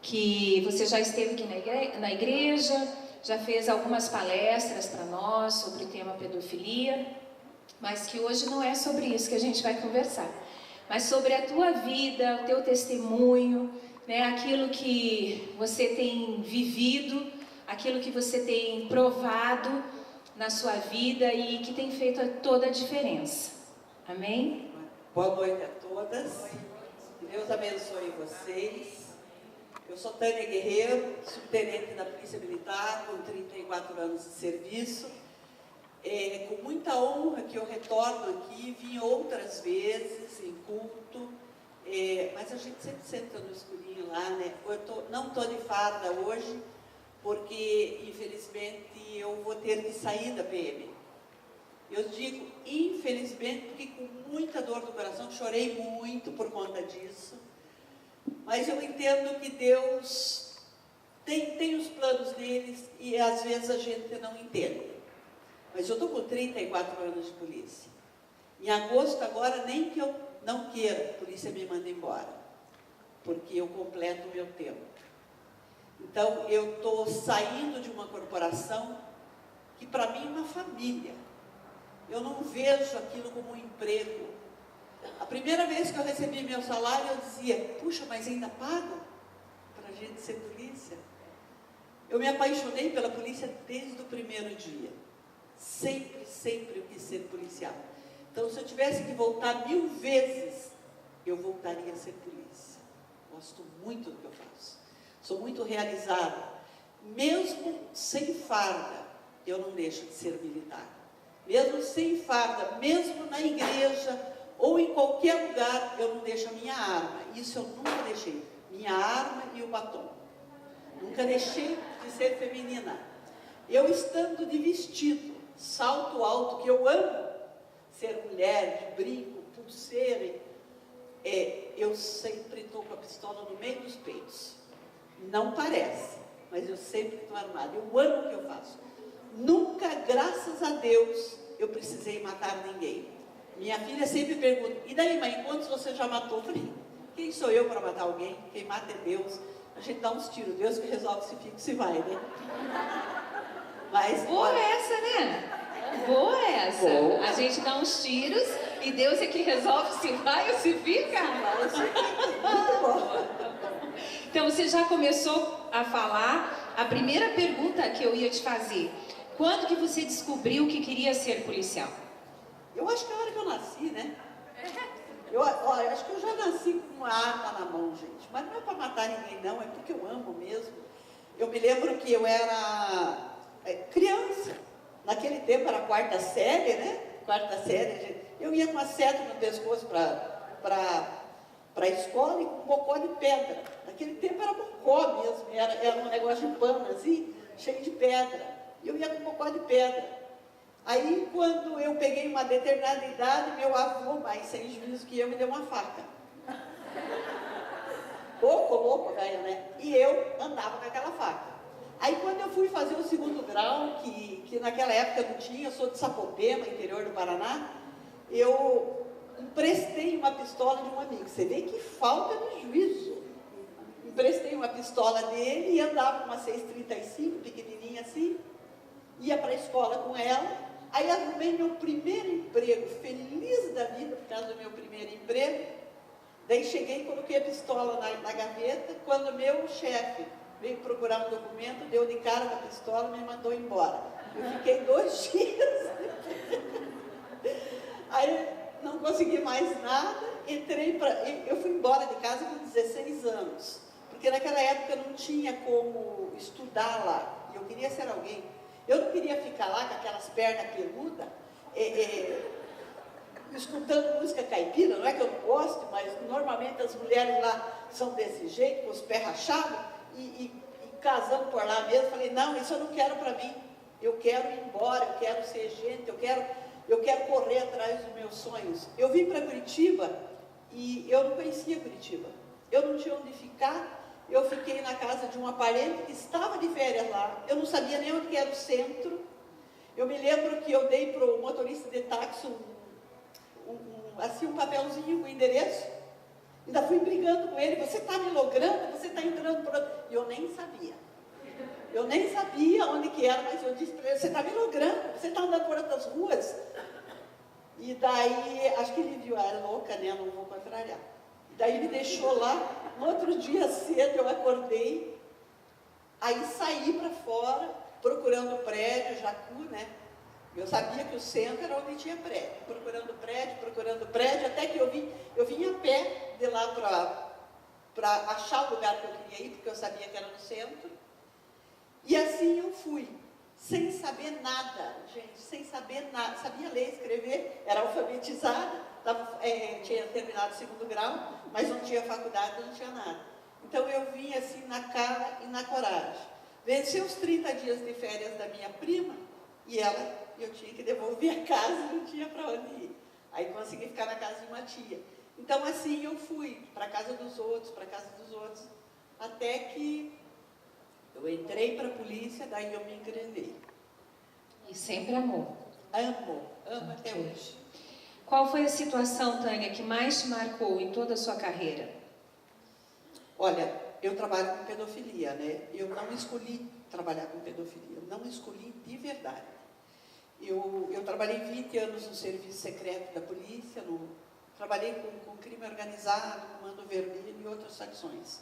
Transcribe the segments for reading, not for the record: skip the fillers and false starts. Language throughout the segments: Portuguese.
que você já esteve aqui na igreja, já fez algumas palestras para nós sobre o tema pedofilia, mas que hoje não é sobre isso que a gente vai conversar, mas sobre a tua vida, o teu testemunho, né, aquilo que você tem vivido, aquilo que você tem provado na sua vida e que tem feito toda a diferença. Amém? Boa noite a todas. Que Deus abençoe vocês. Eu sou Tânia Guerreiro, subtenente da Polícia Militar, com 34 anos de serviço. É com muita honra que eu retorno aqui, vim outras vezes em culto, mas a gente sempre senta no escurinho lá, né? Não estou de farda hoje, porque infelizmente eu vou ter que sair da PM. Eu digo infelizmente porque com muita dor no coração, chorei muito por conta disso, mas eu entendo que Deus tem os planos deles e às vezes a gente não entende. Mas eu estou com 34 anos de polícia. Em agosto agora, nem que eu não queira, a polícia me manda embora, porque eu completo o meu tempo. Então, eu estou saindo de uma corporação que para mim é uma família. Eu não vejo aquilo como um emprego. A primeira vez que eu recebi meu salário, eu dizia, puxa, mas ainda pagam para a gente ser polícia? Eu me apaixonei pela polícia desde o primeiro dia. Sempre, sempre eu quis ser policial. Então, se eu tivesse que voltar 1000 vezes, eu voltaria a ser polícia. Gosto muito do que eu faço. Sou muito realizada. Mesmo sem farda, eu não deixo de ser militar. Mesmo sem farda, mesmo na igreja ou em qualquer lugar, eu não deixo a minha arma. Isso eu nunca deixei. Minha arma e o batom. Nunca deixei de ser feminina. Eu estando de vestido, salto alto, que eu amo ser mulher, de brinco, pulseira, eu sempre estou com a pistola no meio dos peitos. Não parece, mas eu sempre estou armada. Eu amo o que eu faço. Nunca, graças a Deus, eu precisei matar ninguém. Minha filha sempre pergunta, e daí, mãe, quantos você já matou? Eu falei, quem sou eu para matar alguém? Quem mata é Deus. A gente dá uns tiros, Deus que resolve se fica, se vai, né? Mas, boa essa, né? Boa essa. Boa. A gente dá uns tiros e Deus é que resolve se vai ou se fica. Muito bom. Então você já começou a falar. A primeira pergunta que eu ia te fazer: quando que você descobriu que queria ser policial? Eu acho que é a hora que eu nasci, né? Eu acho que eu já nasci com uma arma na mão, gente. Mas não é para matar ninguém, não. É porque eu amo mesmo. Eu me lembro que eu era criança. Naquele tempo era a 4ª série, né? 4ª série. Eu ia com uma seta no pescoço para a escola e com um bocó de pedra. Naquele tempo era bocó mesmo. Era um negócio de pano assim, cheio de pedra. E eu ia com um bocó de pedra. Aí, quando eu peguei uma determinada idade, meu avô, mais sem juízo que eu, me deu uma faca. Louco, velho, né? E eu andava com aquela faca. Aí, quando eu fui fazer o 2º grau, que naquela época não tinha, eu sou de Sapopema, interior do Paraná, eu emprestei uma pistola de um amigo. Você vê que falta de juízo. Emprestei uma pistola dele e andava com uma 6,35, pequenininha assim, ia para a escola com ela. Aí arrumei meu primeiro emprego, feliz da vida por causa do meu primeiro emprego. Daí cheguei e coloquei a pistola na gaveta. Quando meu chefe veio procurar um documento, deu de cara com a pistola e me mandou embora. Eu fiquei 2 dias. Aí não consegui mais nada, eu fui embora de casa com 16 anos. Porque naquela época não tinha como estudar lá. E eu queria ser alguém. Eu não queria ficar lá com aquelas pernas peludas, escutando música caipira. Não é que eu não gosto, mas normalmente as mulheres lá são desse jeito, com os pés rachados, e casando por lá mesmo. Falei, não, isso eu não quero para mim. Eu quero ir embora, eu quero ser gente, eu quero correr atrás dos meus sonhos. Eu vim para Curitiba e eu não conhecia Curitiba. Eu não tinha onde ficar. Eu fiquei na casa de uma parente que estava de férias lá. Eu não sabia nem onde era o centro. Eu me lembro que eu dei para o motorista de táxi um papelzinho com o endereço. Ainda fui brigando com ele, você está me logrando, você está entrando por... E eu nem sabia. Eu nem sabia onde que era, mas eu disse para ele, você está me logrando, você está andando por outras ruas. E daí, acho que ele viu, é louca, né? Não vou contrariar. E daí me deixou lá, no outro dia cedo eu acordei, aí saí para fora, procurando o prédio, Jacu, né? Eu sabia que o centro era onde tinha prédio, procurando prédio, até que eu vim a pé de lá para achar o lugar que eu queria ir, porque eu sabia que era no centro. E assim eu fui, sem saber nada, gente, sem saber nada. Sabia ler, escrever, era alfabetizada, tinha terminado o 2º grau, mas não tinha faculdade, não tinha nada. Então eu vim assim na cara e na coragem. Venci os 30 dias de férias da minha prima, e eu tinha que devolver a casa e não tinha para onde ir. Aí consegui ficar na casa de uma tia. Então assim eu fui para a casa dos outros, até que eu entrei para a polícia, daí eu me engrenei. E sempre amou? Amo até hoje. Qual foi a situação, Tânia, que mais te marcou em toda a sua carreira? Olha, eu trabalho com pedofilia, né? Eu não escolhi trabalhar com pedofilia, eu não escolhi de verdade. Eu trabalhei 20 anos no serviço secreto da polícia, trabalhei com crime organizado, comando vermelho e outras facções.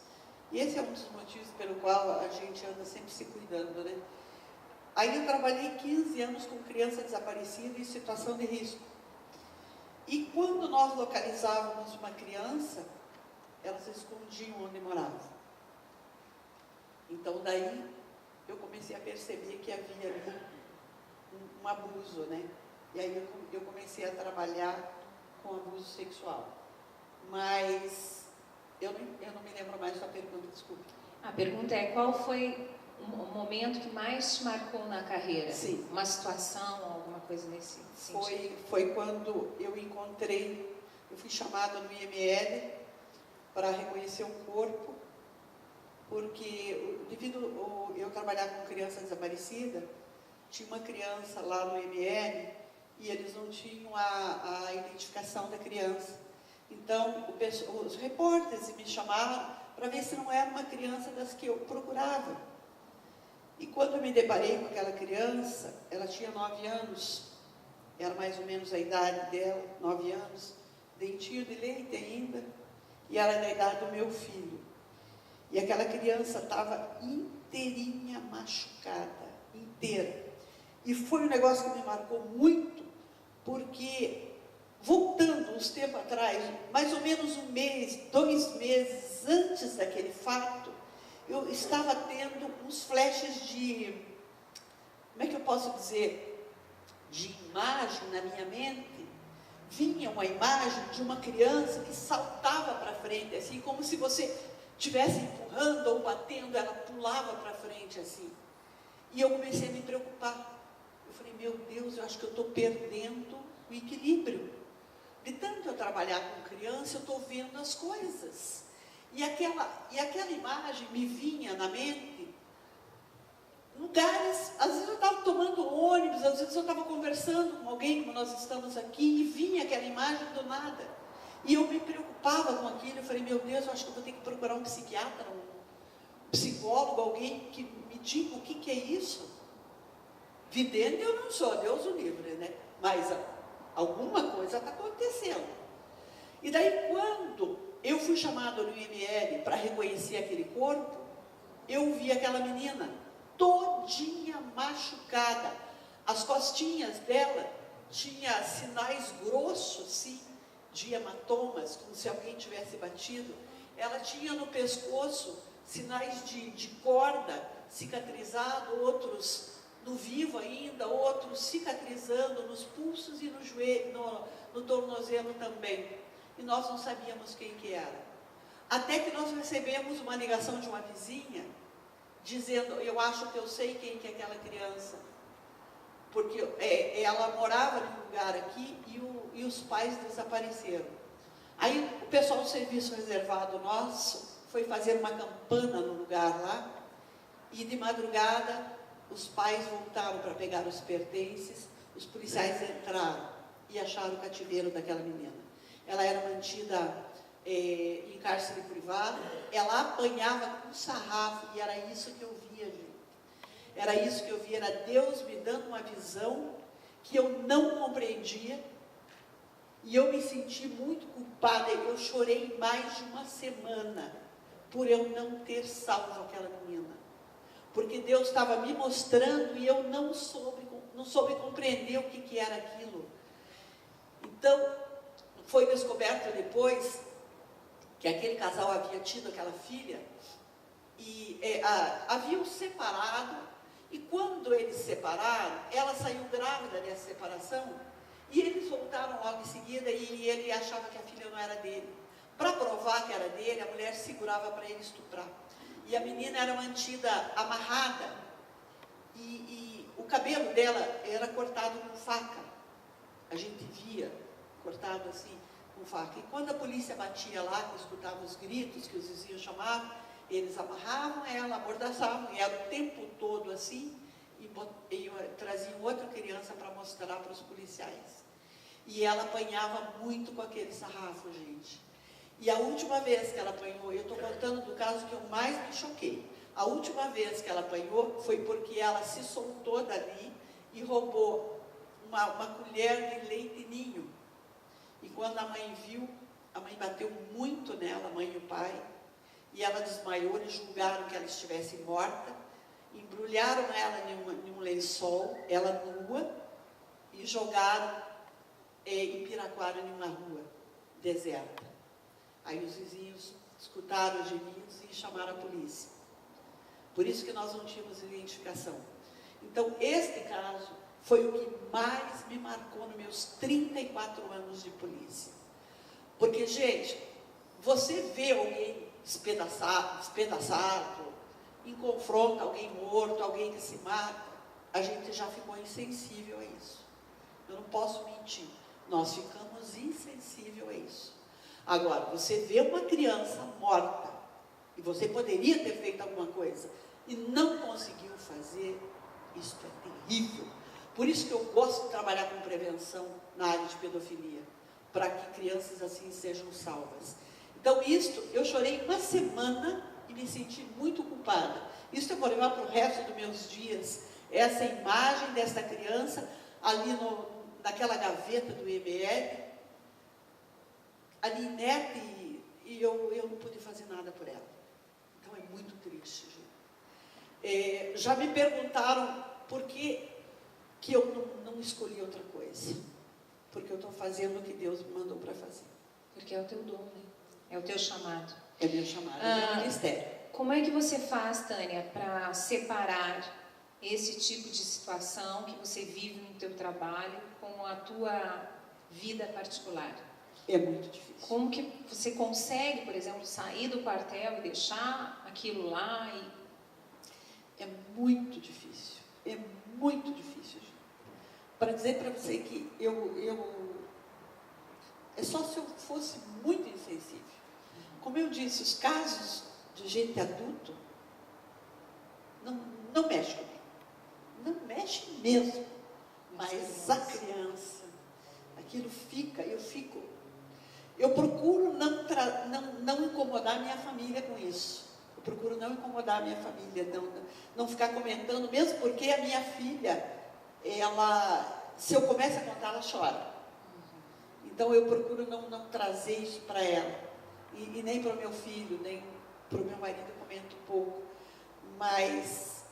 E esse é um dos motivos pelo qual a gente anda sempre se cuidando, né? Aí eu trabalhei 15 anos com criança desaparecida em situação de risco. E quando nós localizávamos uma criança, elas escondiam onde morava. Então daí eu comecei a perceber que havia ali um abuso, né? E aí eu comecei a trabalhar com abuso sexual. Mas eu não me lembro mais da pergunta, desculpe. A pergunta é, qual foi o momento que mais te marcou na carreira? Sim. Uma situação, alguma coisa nesse sentido? Foi quando eu fui chamada no IML para reconhecer um corpo, porque devido eu trabalhar com criança desaparecida, tinha uma criança lá no IML e eles não tinham a identificação da criança. Então, os repórteres me chamaram para ver se não era uma criança das que eu procurava. E quando eu me deparei com aquela criança, ela tinha 9 anos, era mais ou menos a idade dela, 9 anos, dentinho de leite ainda, e ela era da idade do meu filho. E aquela criança estava inteirinha machucada, inteira. E foi um negócio que me marcou muito, porque, voltando uns tempos atrás, mais ou menos 1 mês, 2 meses antes daquele fato, eu estava tendo uns flashes de, como é que eu posso dizer, de imagem na minha mente. Vinha uma imagem de uma criança que saltava para frente, assim, como se você estivesse empurrando ou batendo, ela pulava para frente, assim. E eu comecei a me preocupar. Eu falei, meu Deus, eu acho que eu estou perdendo o equilíbrio. De tanto eu trabalhar com criança, eu estou vendo as coisas. E aquela imagem me vinha na mente, lugares, às vezes eu estava tomando ônibus, às vezes eu estava conversando com alguém, como nós estamos aqui, e vinha aquela imagem do nada. E eu me preocupava com aquilo, eu falei, meu Deus, eu acho que eu vou ter que procurar um psiquiatra, um psicólogo, alguém que me diga o que é isso. Vidente eu não sou, Deus o livre, né? Mas alguma coisa está acontecendo. E daí, quando eu fui chamada no IML para reconhecer aquele corpo, eu vi aquela menina todinha machucada. As costinhas dela tinha sinais grossos, sim, de hematomas, como se alguém tivesse batido. Ela tinha no pescoço sinais de corda cicatrizado, outros no vivo ainda, outros cicatrizando nos pulsos e no joelho, no tornozelo também. E nós não sabíamos quem que era. Até que nós recebemos uma ligação de uma vizinha, dizendo, eu acho que eu sei quem que é aquela criança. Porque ela morava num lugar aqui e os pais desapareceram. Aí o pessoal do serviço reservado nosso foi fazer uma campana no lugar lá, e de madrugada os pais voltaram para pegar os pertences, os policiais entraram e acharam o cativeiro daquela menina. Ela era mantida em cárcere privado, ela apanhava com sarrafo, e era isso que eu via, gente. Era isso que eu via, era Deus me dando uma visão que eu não compreendia, e eu me senti muito culpada. Eu chorei mais de uma semana por eu não ter salvo aquela menina, porque Deus estava me mostrando e eu não soube compreender o que era aquilo. Então, foi descoberto depois que aquele casal havia tido aquela filha e haviam separado, e quando eles se separaram, ela saiu grávida dessa separação, e eles voltaram logo em seguida, e ele achava que a filha não era dele. Para provar que era dele, a mulher segurava para ele estuprar, e a menina era mantida amarrada, e o cabelo dela era cortado com faca, a gente via cortado assim com faca. E quando a polícia batia lá, que escutava os gritos que os vizinhos chamavam, eles amarravam ela, amordaçavam ela o tempo todo assim, e traziam outra criança para mostrar para os policiais. E ela apanhava muito com aquele sarrafo, gente. E a última vez que ela apanhou, eu estou contando do caso que eu mais me choquei. A última vez que ela apanhou foi porque ela se soltou dali e roubou uma colher de leite ninho. E quando a mãe viu, a mãe bateu muito nela, a mãe e o pai, e ela desmaiou. Eles julgaram que ela estivesse morta, embrulharam ela em um lençol, ela nua, e jogaram em Piraquara, em uma rua deserta. Aí os vizinhos escutaram os gemidos e chamaram a polícia. Por isso que nós não tínhamos identificação. Então, este caso foi o que mais me marcou nos meus 34 anos de polícia. Porque, gente, você vê alguém despedaçado, em confronto, alguém morto, alguém que se mata, a gente já ficou insensível a isso. Eu não posso mentir, nós ficamos insensíveis a isso. Agora, você vê uma criança morta, e você poderia ter feito alguma coisa, e não conseguiu fazer, isso é terrível. Por isso que eu gosto de trabalhar com prevenção na área de pedofilia, para que crianças assim sejam salvas. Então, eu chorei uma semana e me senti muito culpada. Isso eu vou levar para o resto dos meus dias, essa imagem dessa criança ali naquela gaveta do IML, ali inerte, e eu não pude fazer nada por ela. Então é muito triste, gente. Já me perguntaram por que eu não escolhi outra coisa. Porque eu estou fazendo o que Deus me mandou para fazer. Porque é o teu dom, né? É o teu chamado. É meu chamado, é meu ministério. Como é que você faz, Tânia, para separar esse tipo de situação que você vive no teu trabalho com a tua vida particular? É muito difícil. Como que você consegue, por exemplo, sair do quartel e deixar aquilo lá? É muito difícil. É muito difícil, gente. Para dizer para você que é só se eu fosse muito insensível. Como eu disse, os casos de gente adulto não mexe comigo. Não mexe mesmo. Mas a criança, aquilo fica, eu procuro não incomodar minha família com isso. Eu procuro não incomodar minha família, não ficar comentando, mesmo porque a minha filha, se eu começo a contar, ela chora. Então eu procuro não trazer isso para ela. E nem para o meu filho, nem para o meu marido, eu comento um pouco. Mas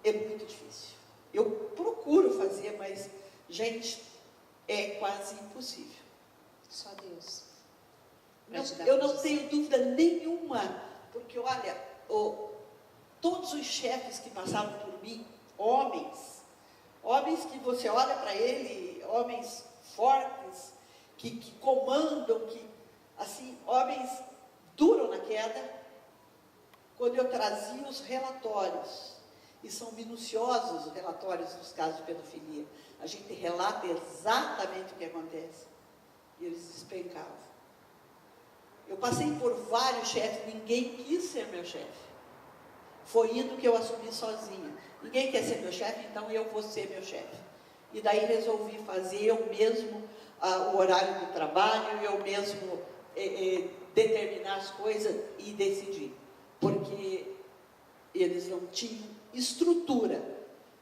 é muito difícil. Eu procuro fazer, mas, gente, é quase impossível. Só Deus. Eu não tenho dúvida nenhuma, porque, olha, todos os chefes que passaram por mim, homens que você olha para ele, homens fortes, que comandam, assim, homens duram na queda. Quando eu trazia os relatórios, e são minuciosos os relatórios dos casos de pedofilia, a gente relata exatamente o que acontece, e eles despencavam. Eu passei por vários chefes, ninguém quis ser meu chefe. Foi indo que eu assumi sozinha. Ninguém quer ser meu chefe, então eu vou ser meu chefe. E daí resolvi fazer eu mesmo o horário do trabalho, eu mesmo determinar as coisas e decidir, porque eles não tinham estrutura.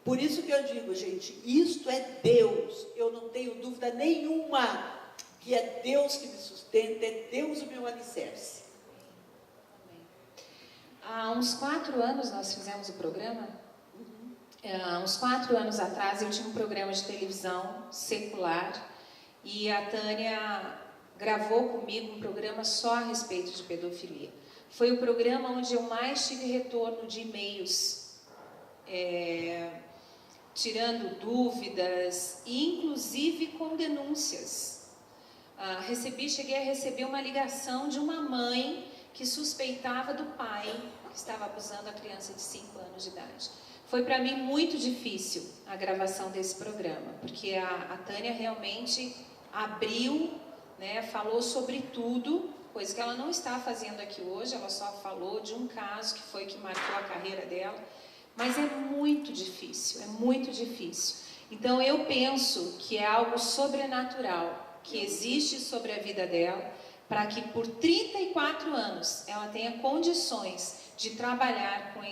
Por isso que eu digo, gente, isto é Deus. Eu não tenho dúvida nenhuma que é Deus que me sustenta, é Deus o meu alicerce. Há uns 4 anos nós fizemos o programa. Há uns 4 anos atrás eu tinha um programa de televisão secular e a Tânia gravou comigo um programa só a respeito de pedofilia. Foi o programa onde eu mais tive retorno de e-mails, tirando dúvidas, inclusive com denúncias. Cheguei a receber uma ligação de uma mãe que suspeitava do pai que estava abusando a criança de 5 anos de idade. Foi para mim muito difícil a gravação desse programa, porque a Tânia realmente abriu, né, falou sobre tudo, coisa que ela não está fazendo aqui hoje. Ela só falou de um caso que foi que marcou a carreira dela, mas é muito difícil, é muito difícil. Então eu penso que é algo sobrenatural que existe sobre a vida dela, para que por 34 anos ela tenha condições de trabalhar com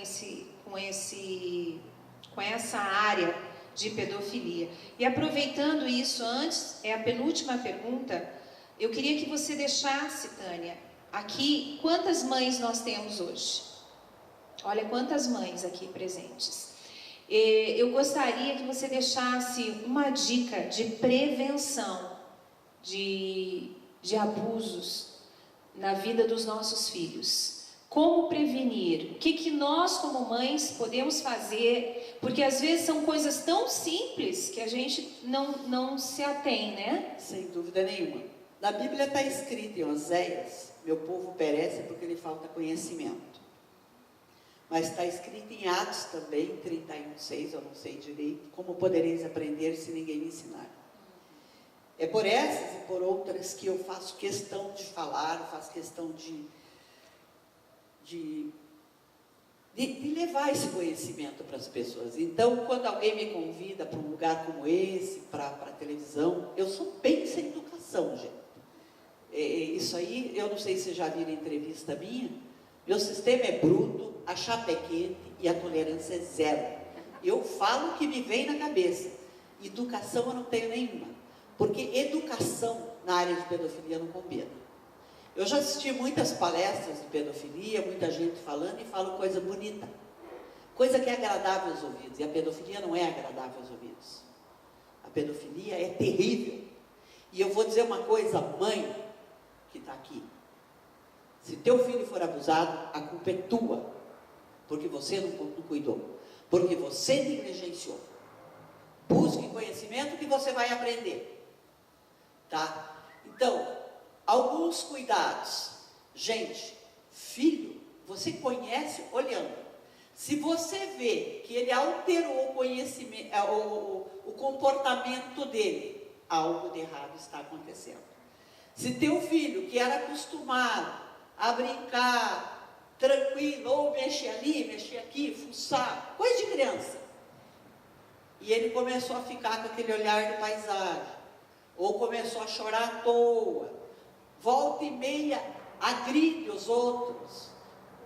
essa área de pedofilia. E aproveitando isso, antes, é a penúltima pergunta, eu queria que você deixasse, Tânia, aqui, quantas mães nós temos hoje? Olha quantas mães aqui presentes. Eu gostaria que você deixasse uma dica de prevenção de abusos na vida dos nossos filhos. Como prevenir? O que nós, como mães, podemos fazer? Porque às vezes são coisas tão simples que a gente não se atém, né? Sem dúvida nenhuma. Na Bíblia está escrito em Oséias: meu povo perece porque lhe falta conhecimento. Mas está escrito em Atos também, 31:6, eu não sei direito: como podereis aprender se ninguém me ensinar? É por essas e por outras que eu faço questão de falar, faço questão de levar esse conhecimento para as pessoas. Então, quando alguém me convida para um lugar como esse, para a televisão, eu sou bem sem educação, gente. Isso aí, eu não sei se vocês já viram entrevista minha, meu sistema é bruto, a chapa é quente e a tolerância é zero. Eu falo o que me vem na cabeça. Educação eu não tenho nenhuma, porque educação na área de pedofilia não combina. Eu já assisti muitas palestras de pedofilia, muita gente falando, e falo coisa bonita, coisa que é agradável aos ouvidos, e a pedofilia não é agradável aos ouvidos. A pedofilia é terrível. E eu vou dizer uma coisa, mãe que está aqui: se teu filho for abusado, a culpa é tua, porque você não cuidou, porque você negligenciou. Busque conhecimento que você vai aprender, tá? Então, alguns cuidados. Gente, filho, você conhece olhando. Se você vê que ele alterou o conhecimento, o comportamento dele, algo de errado está acontecendo. Se teu filho, que era acostumado a brincar tranquilo, ou mexer ali, mexer aqui, fuçar, coisa de criança, e ele começou a ficar com aquele olhar de paisagem, ou começou a chorar à toa, volta e meia, agride os outros,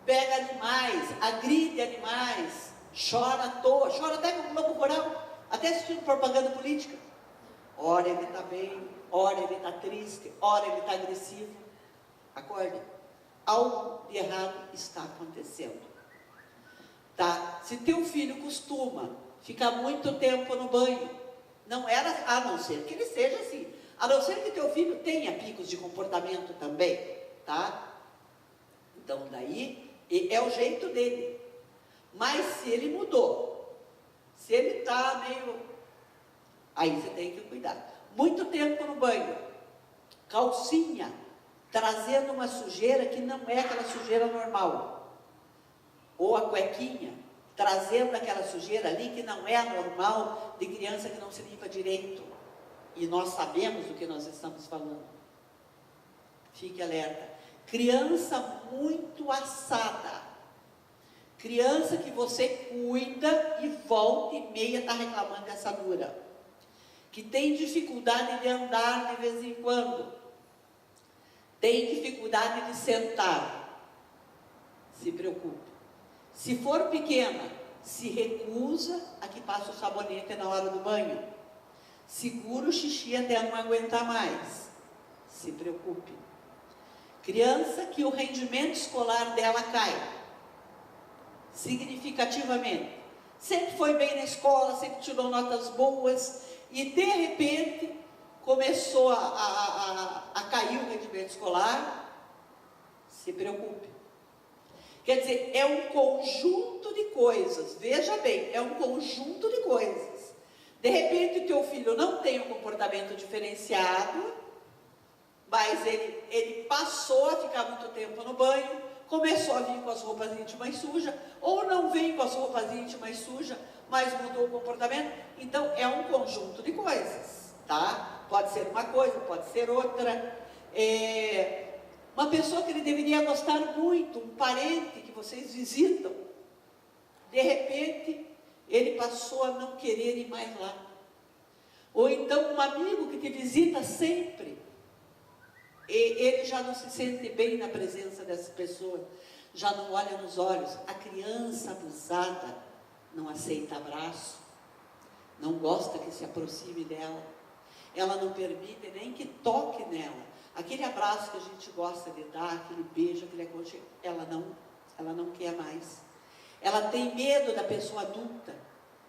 pega animais, agride animais, chora à toa, chora até com o Globo Rural, até assistindo propaganda política. Ora ele está bem, ora ele está triste, ora ele está agressivo. Acorde, algo de errado está acontecendo, tá? Se teu filho costuma ficar muito tempo no banho, não era, a não ser que ele seja assim, a não ser que teu filho tenha picos de comportamento também, tá? Então daí é o jeito dele. Mas se ele mudou, se ele está meio, aí você tem que cuidar. Muito tempo no banho, calcinha, trazendo uma sujeira que não é aquela sujeira normal, ou a cuequinha, trazendo aquela sujeira ali que não é a normal de criança que não se limpa direito. E nós sabemos do que nós estamos falando. Fique alerta. Criança muito assada, criança que você cuida e volta e meia está reclamando de assadura, que tem dificuldade de andar de vez em quando, tem dificuldade de sentar, se preocupe. Se for pequena, se recusa a que passe o sabonete na hora do banho. Segura o xixi até não aguentar mais, se preocupe. Criança que o rendimento escolar dela cai significativamente. Sempre foi bem na escola, sempre tirou notas boas e de repente começou a cair o rendimento escolar, se preocupe. Quer dizer, é um conjunto de coisas, veja bem, é um conjunto de coisas. De repente o teu filho não tem um comportamento diferenciado, mas ele passou a ficar muito tempo no banho, começou a vir com as roupas íntimas sujas, ou não vem com as roupas íntimas sujas, mas mudou o comportamento. Então é um conjunto de coisas, tá? Pode ser uma coisa, pode ser outra. Uma pessoa que ele deveria gostar muito, um parente que vocês visitam, de repente ele passou a não querer ir mais lá. Ou então um amigo que te visita sempre, ele já não se sente bem na presença dessa pessoa, já não olha nos olhos. A criança abusada não aceita abraço, não gosta que se aproxime dela, ela não permite nem que toque nela. Aquele abraço que a gente gosta de dar, aquele beijo, aquele aconchego, ela não quer mais. Ela tem medo da pessoa adulta,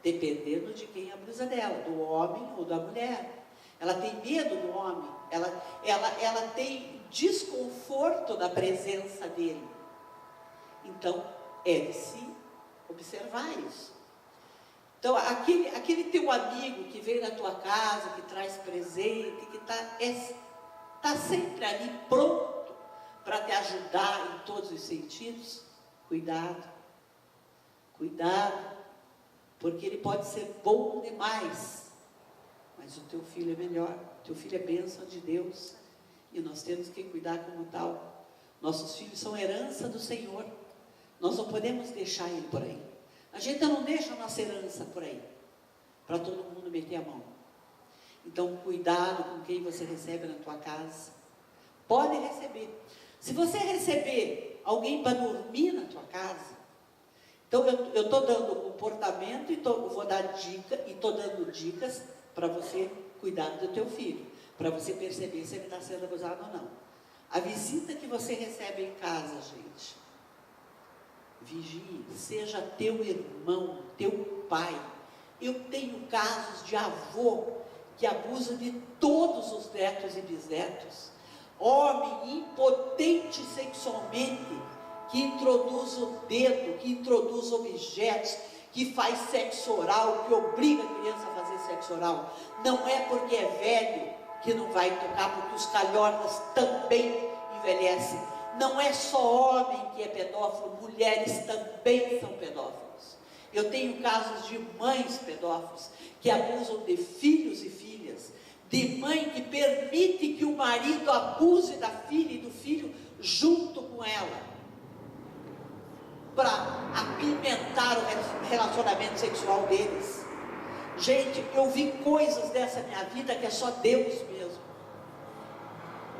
dependendo de quem abusa dela, do homem ou da mulher. Ela tem medo do homem, ela tem desconforto da presença dele. Então, é de se observar isso. Então, aquele teu amigo que vem na tua casa, que traz presente, que está sempre ali pronto para te ajudar em todos os sentidos, cuidado, porque ele pode ser bom demais, mas o teu filho é melhor, o teu filho é bênção de Deus, e nós temos que cuidar como tal. Nossos filhos são herança do Senhor, nós não podemos deixar ele por aí. A gente não deixa a nossa herança por aí, para todo mundo meter a mão. Então, cuidado com quem você recebe na tua casa. Pode receber. Se você receber alguém para dormir na tua casa, então eu estou dando comportamento e vou dar dica, e estou dando dicas para você cuidar do teu filho, para você perceber se ele está sendo abusado ou não. A visita que você recebe em casa, gente, vigie, seja teu irmão, teu pai. Eu tenho casos de avô que abusa de todos os netos e bisnetos. Homem impotente sexualmente, que introduz o dedo, que introduz objetos, que faz sexo oral, que obriga a criança a fazer sexo oral. Não é porque é velho que não vai tocar, porque os calhordas também envelhecem. Não é só homem que é pedófilo, mulheres também são pedófilos. Eu tenho casos de mães pedófilos que abusam de filhos e filhas, de mãe que permite que o marido abuse da filha e do filho junto com ela, para apimentar o relacionamento sexual deles. Gente, eu vi coisas dessa minha vida que é só Deus mesmo.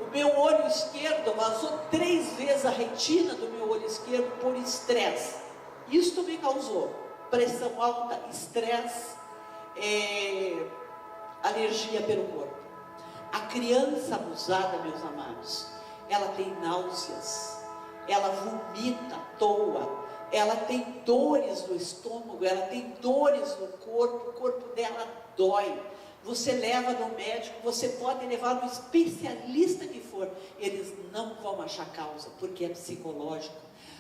O meu olho esquerdo vazou 3 vezes a retina do meu olho esquerdo por estresse. Isto me causou pressão alta, estresse, alergia pelo corpo. A criança abusada, meus amados, ela tem náuseas, ela vomita à toa, ela tem dores no estômago, ela tem dores no corpo, o corpo dela dói. Você leva no médico, você pode levar no especialista que for, eles não vão achar causa, porque é psicológico.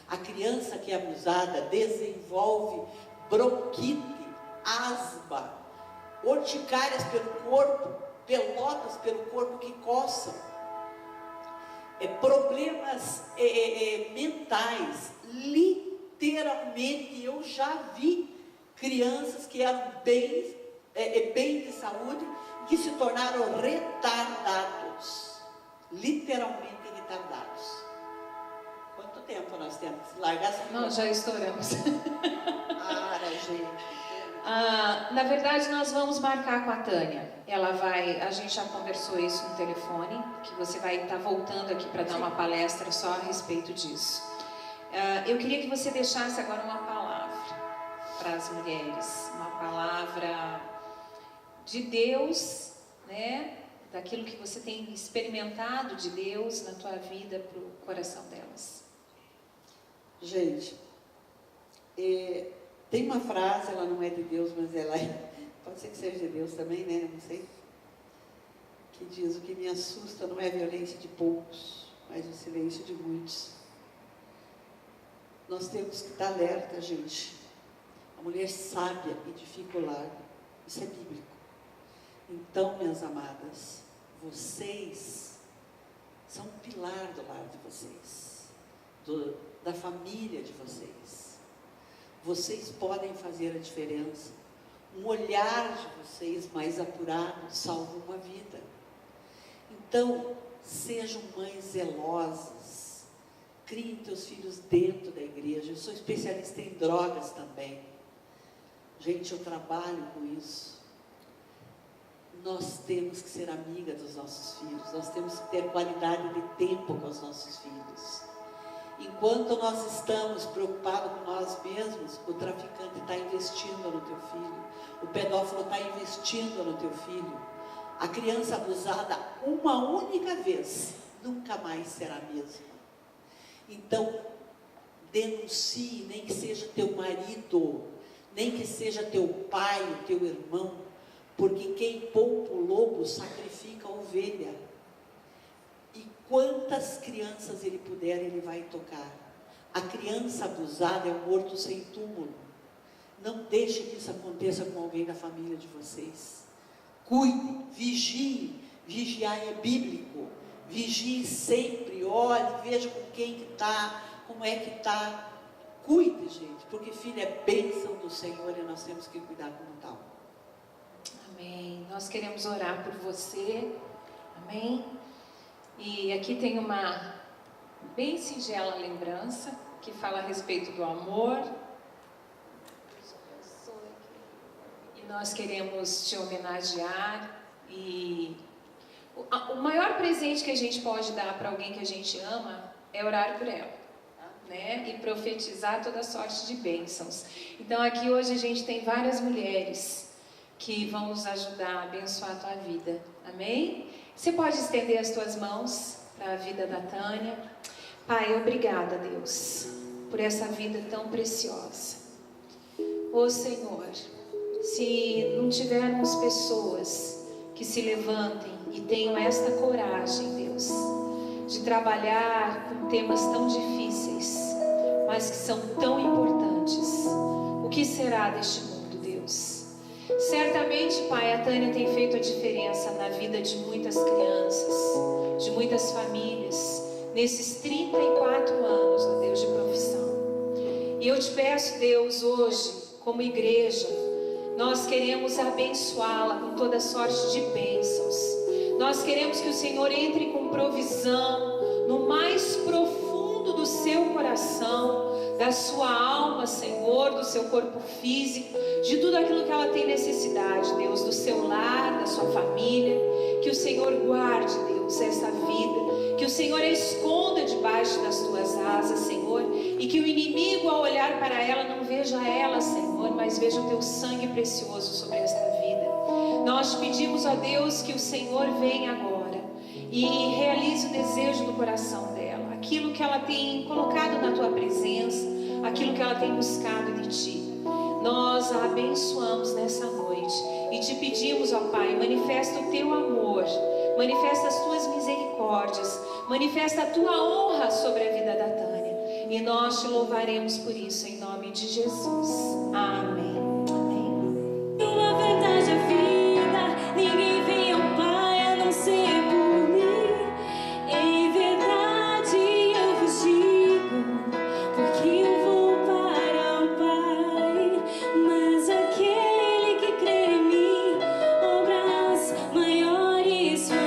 A criança que é abusada desenvolve bronquite, asma, urticárias pelo corpo, pelotas pelo corpo que coçam, problemas mentais. Literalmente, eu já vi crianças que eram bem de saúde, que se tornaram retardados, literalmente retardados. Quanto tempo nós temos? Largar essa... Não, já estouramos. Para, gente. Na verdade, nós vamos marcar com a Tânia. A gente já conversou isso no telefone, que você vai estar voltando aqui para dar uma palestra só a respeito disso. Eu queria que você deixasse agora uma palavra para as mulheres, uma palavra de Deus, né? Daquilo que você tem experimentado de Deus na tua vida para o coração delas. Gente, tem uma frase, ela não é de Deus, mas ela pode ser que seja de Deus também, né? Não sei. Que diz: o que me assusta não é a violência de poucos, mas o silêncio de muitos. Nós temos que estar alerta, gente. A mulher sábia edifica o lar. Isso é bíblico. Então, minhas amadas, vocês são o pilar do lar de vocês, da família de vocês. Vocês podem fazer a diferença. Um olhar de vocês mais apurado salva uma vida. Então, sejam mães zelosas. Criem teus filhos dentro da igreja. Eu sou especialista em drogas também. Gente, eu trabalho com isso. Nós temos que ser amiga dos nossos filhos. Nós temos que ter qualidade de tempo com os nossos filhos. Enquanto nós estamos preocupados com nós mesmos, o traficante está investindo no teu filho. O pedófilo está investindo no teu filho. A criança abusada uma única vez, nunca mais será a mesma. Então, denuncie, nem que seja teu marido, nem que seja teu pai, o teu irmão, porque quem poupa o lobo sacrifica a ovelha. E quantas crianças ele puder, ele vai tocar. A criança abusada é um morto sem túmulo. Não deixe que isso aconteça com alguém da família de vocês. Cuide, vigie. Vigiar é bíblico. Vigie sempre, olhe, veja com quem que está, como é que está. Cuide, gente, porque filho é bênção do Senhor e nós temos que cuidar como tal. Amém. Nós queremos orar por você. Amém. E aqui tem uma bem singela lembrança que fala a respeito do amor. E nós queremos te homenagear. E o maior presente que a gente pode dar para alguém que a gente ama é orar por ela, né? E profetizar toda sorte de bênçãos. Então aqui hoje a gente tem várias mulheres que vão nos ajudar a abençoar a tua vida. Amém? Você pode estender as tuas mãos para a vida da Tânia. Pai, obrigada, Deus, por essa vida tão preciosa. Ô Senhor, se não tivermos pessoas que se levantem e tenham esta coragem, Deus, de trabalhar com temas tão difíceis, mas que são tão importantes, o que será deste mundo, Deus? Certamente, Pai, a Tânia tem feito a diferença na vida de muitas crianças, de muitas famílias, nesses 34 anos, ó Deus, de profissão. E eu te peço, Deus, hoje, como igreja, nós queremos abençoá-la com toda sorte de bênçãos. Nós queremos que o Senhor entre com provisão no mais profundo do seu coração, da sua alma, Senhor, do seu corpo físico, de tudo aquilo que ela tem necessidade, Deus, do seu lar, da sua família. Que o Senhor guarde, Deus, essa vida, que o Senhor a esconda debaixo das tuas asas, Senhor, e que o inimigo, ao olhar para ela, não veja ela, Senhor, mas veja o teu sangue precioso sobre esta vida. Nós pedimos a Deus que o Senhor venha agora e realize o desejo do coração dela, aquilo que ela tem colocado na tua presença, aquilo que ela tem buscado de ti. Nós a abençoamos nessa noite e te pedimos, ó Pai, manifesta o teu amor, manifesta as tuas misericórdias, manifesta a tua honra sobre a vida da Tânia, e nós te louvaremos por isso, em nome de Jesus. Amém. Amém. Tua verdade é vida, ninguém vem ao Pai a não ser por mim. Em verdade eu vos digo, porque eu vou para o Pai, mas aquele que crê em mim, obras maiores fará.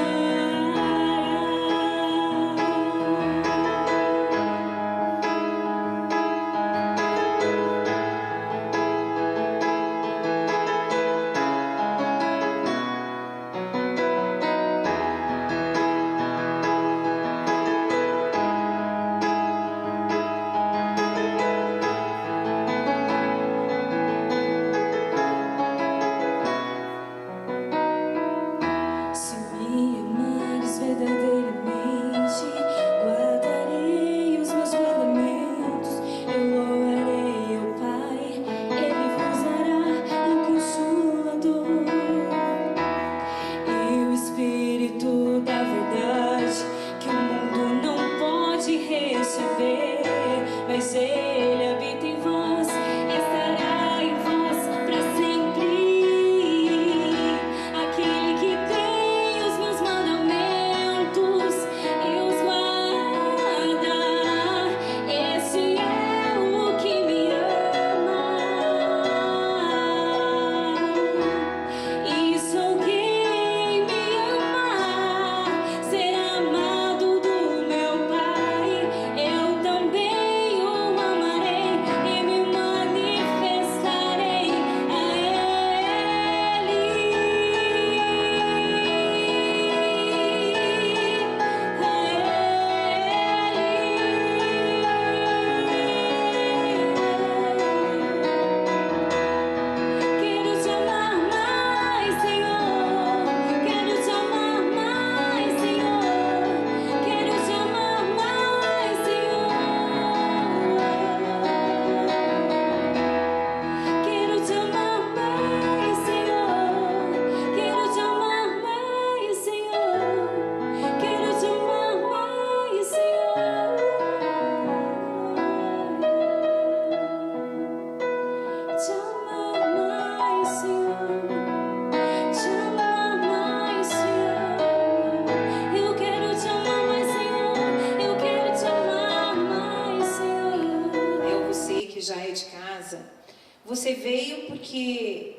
você veio porque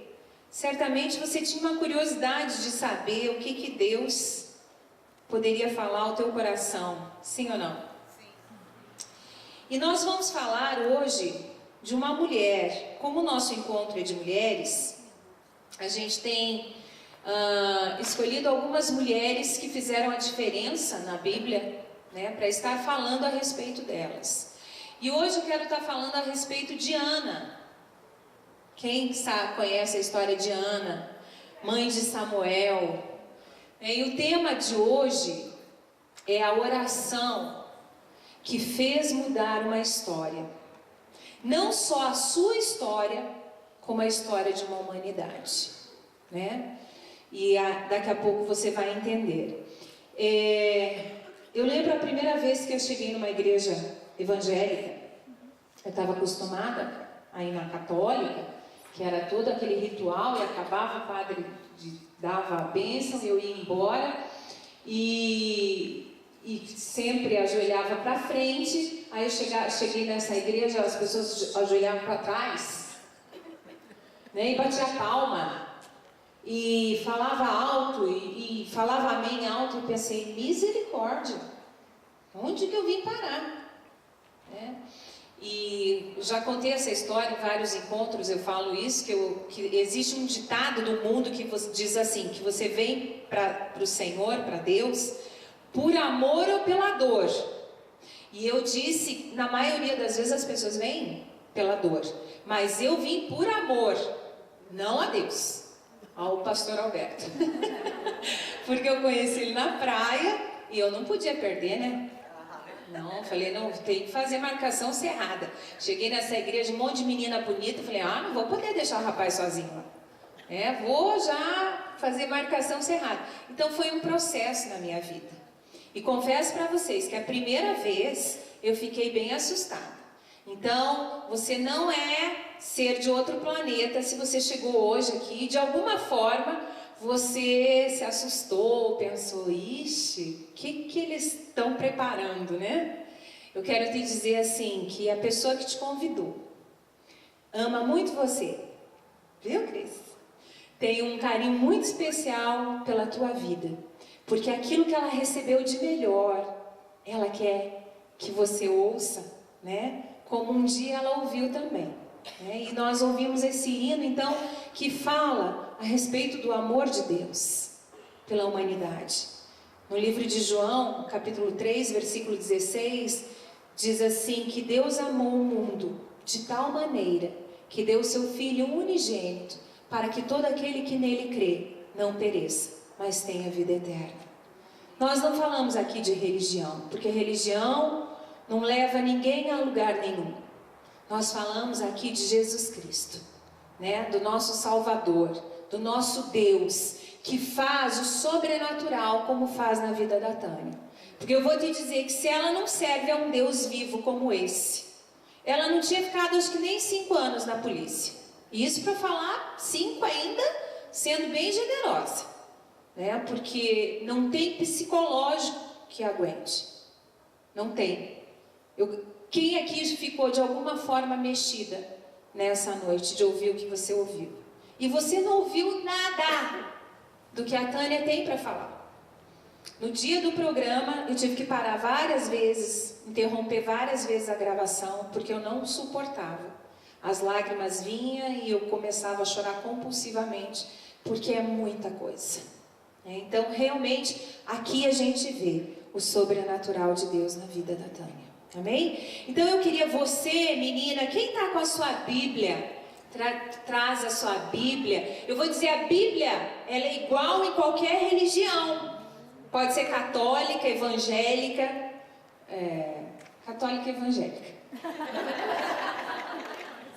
certamente você tinha uma curiosidade de saber o que Deus poderia falar ao teu coração, sim ou não? Sim. E nós vamos falar hoje de uma mulher. Como o nosso encontro é de mulheres, a gente tem escolhido algumas mulheres que fizeram a diferença na Bíblia, né, para estar falando a respeito delas. E hoje eu quero estar falando a respeito de Ana. Quem sabe, conhece a história de Ana, mãe de Samuel? E o tema de hoje é a oração que fez mudar uma história. Não só a sua história, como a história de uma humanidade, né? E daqui a pouco você vai entender. Eu lembro a primeira vez que eu cheguei numa igreja evangélica. Eu estava acostumada a ir na católica, que era todo aquele ritual, e acabava, o padre dava a bênção, eu ia embora, e sempre ajoelhava para frente. Aí eu cheguei nessa igreja, as pessoas ajoelhavam para trás, né, e batia palma, e falava alto, e falava amém alto, e pensei, misericórdia, onde que eu vim parar? Né? E já contei essa história em vários encontros, eu falo isso, que existe um ditado do mundo que diz assim, que você vem para o Senhor, para Deus, por amor ou pela dor. E eu disse, na maioria das vezes as pessoas vêm pela dor, mas eu vim por amor, não a Deus, ao pastor Alberto. Porque eu conheci ele na praia e eu não podia perder, né? Não, falei, não, tem que fazer marcação cerrada. Cheguei nessa igreja, um monte de menina bonita, falei, não vou poder deixar o rapaz sozinho lá. Vou já fazer marcação cerrada. Então foi um processo na minha vida. E confesso para vocês que a primeira vez eu fiquei bem assustada. Então, você não é ser de outro planeta se você chegou hoje aqui, de alguma forma, você se assustou, pensou, ixi, o que eles estão preparando, né? Eu quero te dizer assim, que a pessoa que te convidou ama muito você, viu, Cris? Tem um carinho muito especial pela tua vida, porque aquilo que ela recebeu de melhor, ela quer que você ouça, né? Como um dia ela ouviu também. E nós ouvimos esse hino, então, que fala a respeito do amor de Deus pela humanidade. No livro de João, capítulo 3, versículo 16, diz assim, que Deus amou o mundo de tal maneira que deu seu Filho unigênito para que todo aquele que nele crê não pereça, mas tenha vida eterna. Nós não falamos aqui de religião, porque religião não leva ninguém a lugar nenhum. Nós falamos aqui de Jesus Cristo, né? Do nosso Salvador, do nosso Deus, que faz o sobrenatural como faz na vida da Tânia. Porque eu vou te dizer que se ela não serve a um Deus vivo como esse, ela não tinha ficado acho que nem 5 anos na polícia. E isso para falar 5 ainda, sendo bem generosa, né? Porque não tem psicológico que aguente. Não tem. Quem aqui ficou de alguma forma mexida nessa noite de ouvir o que você ouviu? E você não ouviu nada do que a Tânia tem para falar. No dia do programa, eu tive que parar várias vezes, interromper várias vezes a gravação, porque eu não suportava. As lágrimas vinham e eu começava a chorar compulsivamente, porque é muita coisa. Então, realmente, aqui a gente vê o sobrenatural de Deus na vida da Tânia. Amém? Então eu queria você, menina, quem está com a sua Bíblia, traz a sua Bíblia. Eu vou dizer, a Bíblia, ela é igual em qualquer religião. Pode ser católica, evangélica, católica e evangélica.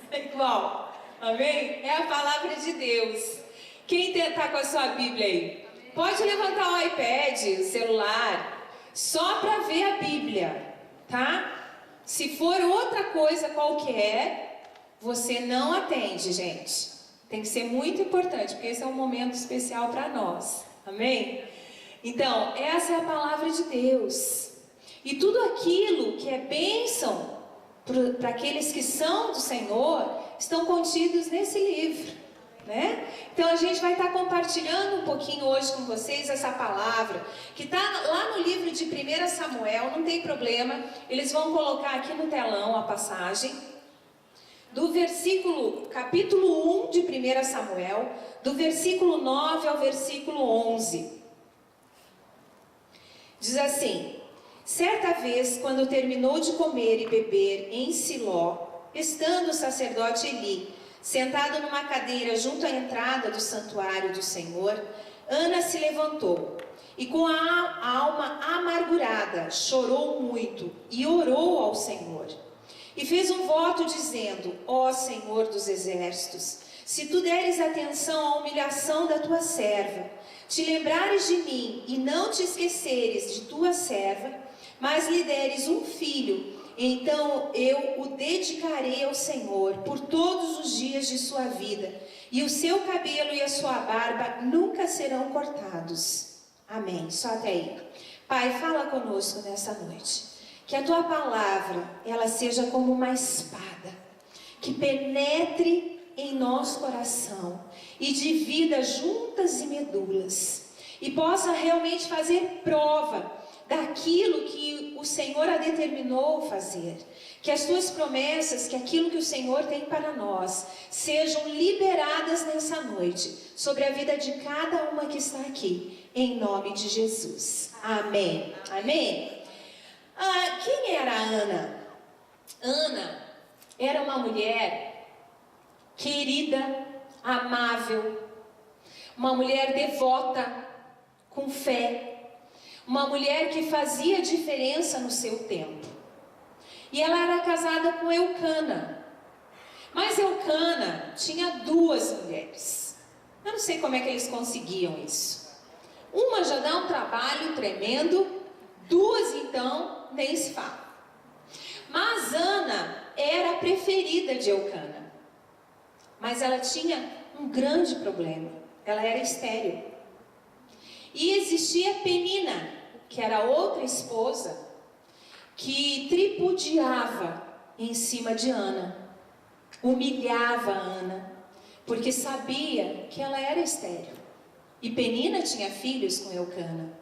É igual, amém? É a palavra de Deus. Quem está com a sua Bíblia aí? Pode levantar o iPad, o celular, só para ver a Bíblia. Tá? Se for outra coisa qualquer, você não atende, gente. Tem que ser muito importante, porque esse é um momento especial para nós. Amém? Então, essa é a palavra de Deus. E tudo aquilo que é bênção para aqueles que são do Senhor, estão contidos nesse livro, né? Então a gente vai estar compartilhando um pouquinho hoje com vocês essa palavra, que está lá no livro de 1 Samuel, não tem problema, eles vão colocar aqui no telão a passagem, do capítulo 1 de 1 Samuel, do versículo 9 ao versículo 11. Diz assim: certa vez, quando terminou de comer e beber em Siló, estando o sacerdote Eli sentado numa cadeira junto à entrada do santuário do Senhor, Ana se levantou e com a alma amargurada chorou muito e orou ao Senhor. E fez um voto dizendo: ó Senhor dos exércitos, se tu deres atenção à humilhação da tua serva, te lembrares de mim e não te esqueceres de tua serva, mas lhe deres um filho, então eu o dedicarei ao Senhor por todos os dias de sua vida, e o seu cabelo e a sua barba nunca serão cortados. Amém. Só até aí. Pai, fala conosco nessa noite. Que a tua palavra, ela seja como uma espada, que penetre em nosso coração e divida juntas e medulas, e possa realmente fazer prova daquilo que o Senhor a determinou fazer. Que as tuas promessas, que aquilo que o Senhor tem para nós, sejam liberadas nessa noite, sobre a vida de cada uma que está aqui, em nome de Jesus. Amém. Amém. Quem era Ana? Ana era uma mulher querida, amável, uma mulher devota, com fé, uma mulher que fazia diferença no seu tempo. E ela era casada com Eucana. Mas Eucana tinha duas mulheres. Eu não sei como é que eles conseguiam isso. Uma já dá um trabalho tremendo, duas então nem se fala. Mas Ana era a preferida de Eucana. Mas ela tinha um grande problema. Ela era estéril. E existia Penina, que era outra esposa, que tripudiava em cima de Ana, humilhava Ana, porque sabia que ela era estéril. E Penina tinha filhos com Eucana.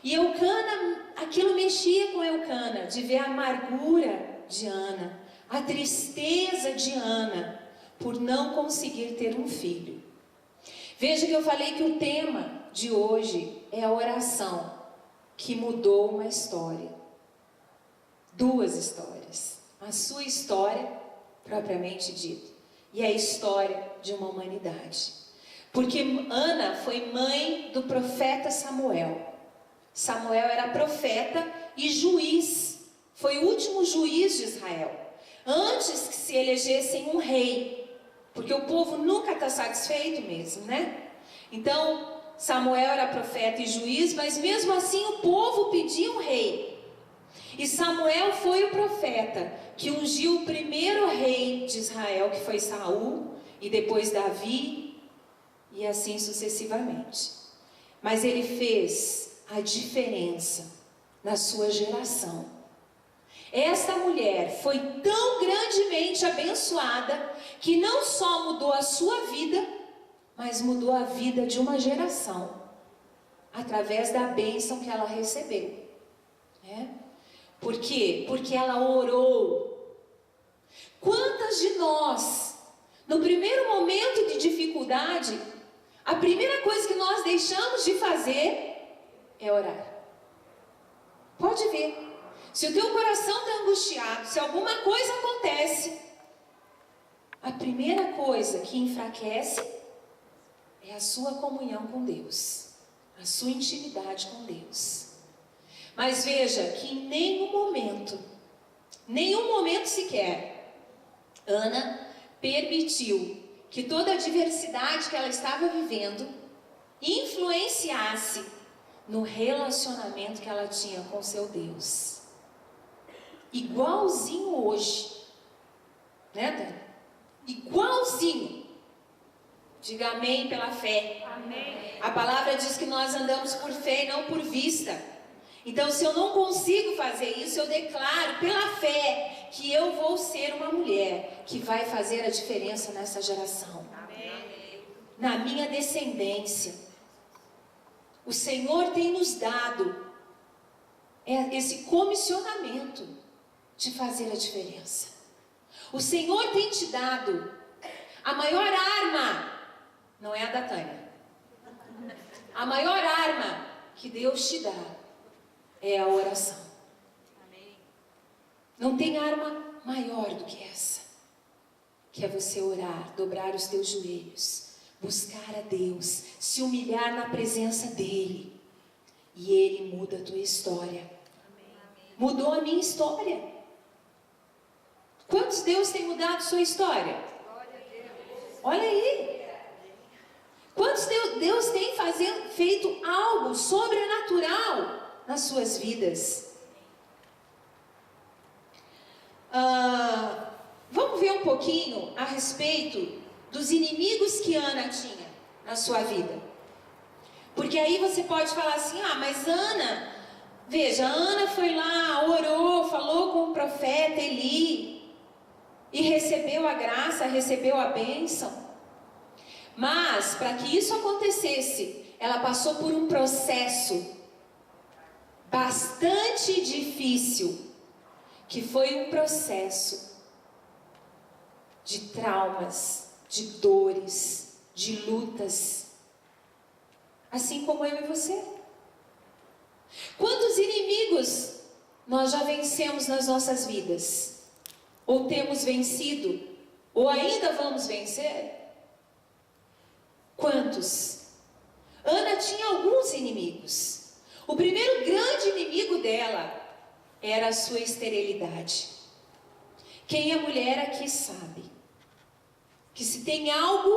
E Eucana, aquilo mexia com Eucana, de ver a amargura de Ana, a tristeza de Ana, por não conseguir ter um filho. Veja que eu falei que o tema de hoje é a oração que mudou uma história. Duas histórias. A sua história, propriamente dita, e a história de uma humanidade. Porque Ana foi mãe do profeta Samuel. Samuel era profeta e juiz. Foi o último juiz de Israel. Antes que se elegessem um rei. Porque o povo nunca está satisfeito mesmo, né? Então, Samuel era profeta e juiz, mas mesmo assim o povo pedia um rei. E Samuel foi o profeta que ungiu o primeiro rei de Israel, que foi Saul, e depois Davi, e assim sucessivamente. Mas ele fez a diferença na sua geração. Esta mulher foi tão grandemente abençoada que não só mudou a sua vida, mas mudou a vida de uma geração, através da bênção que ela recebeu. Por quê? Porque ela orou. Quantas de nós, no primeiro momento de dificuldade, a primeira coisa que nós deixamos de fazer é orar? Pode ver. Se o teu coração está angustiado, se alguma coisa acontece, a primeira coisa que enfraquece é a sua comunhão com Deus, a sua intimidade com Deus. Mas veja que em nenhum momento sequer, Ana permitiu que toda a adversidade que ela estava vivendo influenciasse no relacionamento que ela tinha com seu Deus. Igualzinho hoje, né, Dani? Igualzinho. Diga amém pela fé. Amém. A palavra diz que nós andamos por fé e não por vista. Então, se eu não consigo fazer isso, eu declaro pela fé que eu vou ser uma mulher que vai fazer a diferença nessa geração. Amém. Na minha descendência. O Senhor tem nos dado esse comissionamento de fazer a diferença. O Senhor tem te dado a maior arma, não é a da Tânia. A maior arma que Deus te dá é a oração. Amém. Não tem arma maior do que essa, que é você orar, dobrar os teus joelhos, buscar a Deus, se humilhar na presença dEle, e Ele muda a tua história. Amém. Mudou a minha história. Quantos Deus tem mudado sua história? Olha aí. Quantos Deus tem feito algo sobrenatural nas suas vidas? Vamos ver um pouquinho a respeito dos inimigos que Ana tinha na sua vida. Porque aí você pode falar assim, mas Ana, veja, Ana foi lá, orou, falou com o profeta Eli e recebeu a graça, recebeu a bênção. Mas, para que isso acontecesse, ela passou por um processo bastante difícil, que foi um processo de traumas, de dores, de lutas, assim como eu e você. Quantos inimigos nós já vencemos nas nossas vidas? Ou temos vencido? Ou ainda vamos vencer? Quantos? Ana tinha alguns inimigos. O primeiro grande inimigo dela era a sua esterilidade. Quem é mulher aqui sabe que se tem algo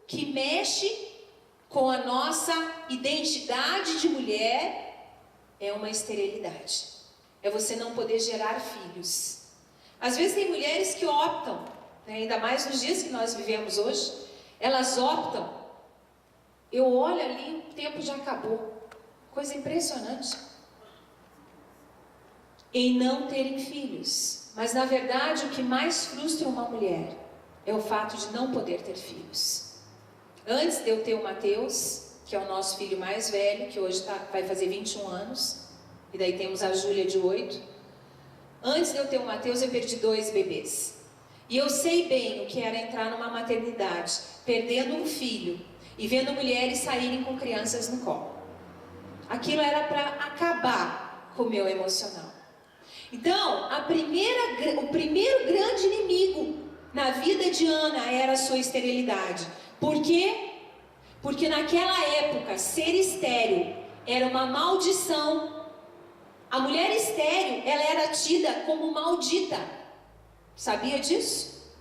que mexe com a nossa identidade de mulher, é uma esterilidade. É você não poder gerar filhos. Às vezes tem mulheres que optam, ainda mais nos dias que nós vivemos hoje, elas optam. Eu olho ali, o tempo já acabou. Coisa impressionante. Em não terem filhos. Mas na verdade o que mais frustra uma mulher é o fato de não poder ter filhos. Antes de eu ter o Mateus, que é o nosso filho mais velho, que hoje vai fazer 21 anos, e daí temos a Júlia de 8. Antes de eu ter o Mateus, eu perdi 2 bebês. E eu sei bem o que era entrar numa maternidade, perdendo um filho, e vendo mulheres saírem com crianças no colo. Aquilo era para acabar com o meu emocional. Então, o primeiro grande inimigo na vida de Ana era a sua esterilidade. Por quê? Porque naquela época, ser estéril era uma maldição. A mulher estéril, ela era tida como maldita. Sabia disso?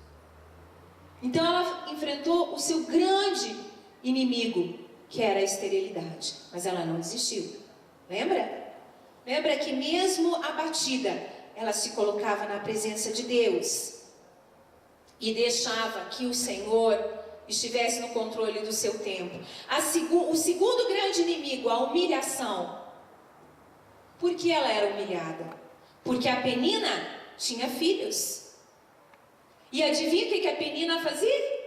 Então ela enfrentou o seu grande inimigo, que era a esterilidade. Mas ela não desistiu. Lembra? Lembra que mesmo abatida, ela se colocava na presença de Deus e deixava que o Senhor estivesse no controle do seu tempo. O segundo grande inimigo, a humilhação. Por que ela era humilhada? Porque a Penina tinha filhos. E adivinha o que a Penina fazia?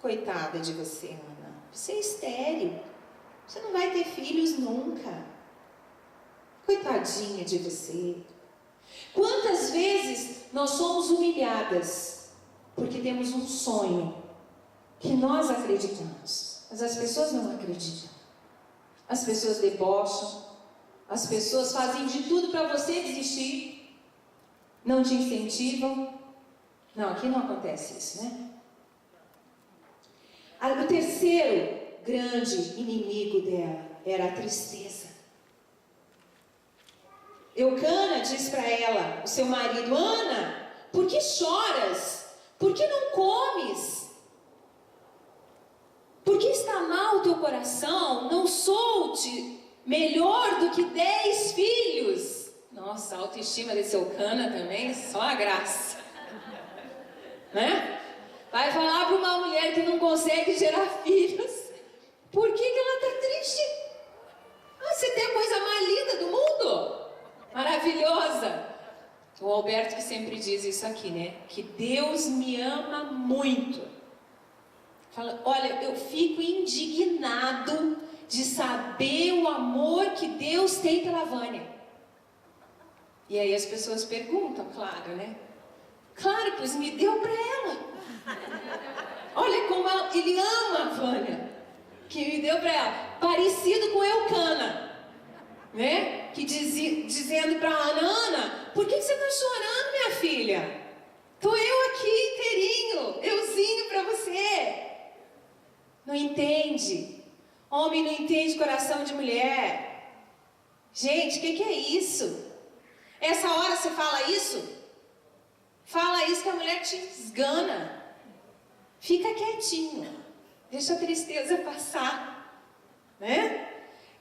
Coitada de você, Ana. Você é estéril. Você não vai ter filhos nunca. Coitadinha de você. Quantas vezes nós somos humilhadas porque temos um sonho que nós acreditamos, mas as pessoas não acreditam. As pessoas debocham, as pessoas fazem de tudo para você desistir, não te incentivam. Não, aqui não acontece isso, né? O terceiro grande inimigo dela era a tristeza. Eucana diz para ela, o seu marido: Ana, por que choras? Por que não comes? Por que está mal o teu coração? Não sou-te melhor do que 10 filhos? Nossa, a autoestima desse Eucana também, só a graça. Né? Vai falar para uma mulher que não consegue gerar filhos. Por que ela está triste? você tem a coisa mais linda do mundo, maravilhosa. O Alberto que sempre diz isso aqui, né? Que Deus me ama muito. Fala, olha, eu fico indignado de saber o amor que Deus tem pela Vânia. E aí as pessoas perguntam, claro, né? Claro, pois me deu para ela. Olha como ele ama a Vânia, que me deu para ela. Parecido com Eucana, né? Que dizendo para Ana, Ana, por que você está chorando, minha filha? Estou eu aqui inteirinho, euzinho para você. Não entende. Homem não entende coração de mulher. Gente, o que é isso? Essa hora você fala isso? Fala isso que a mulher te esgana. Fica quietinho. Deixa a tristeza passar. Né?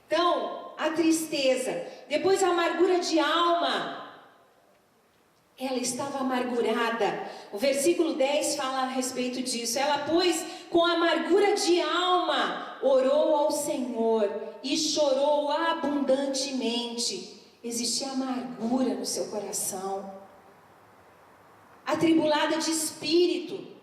Então, a tristeza. Depois a amargura de alma. Ela estava amargurada. O versículo 10 fala a respeito disso. Ela, pois, com amargura de alma, orou ao Senhor e chorou abundantemente. Existia amargura no seu coração. Atribulada de espírito.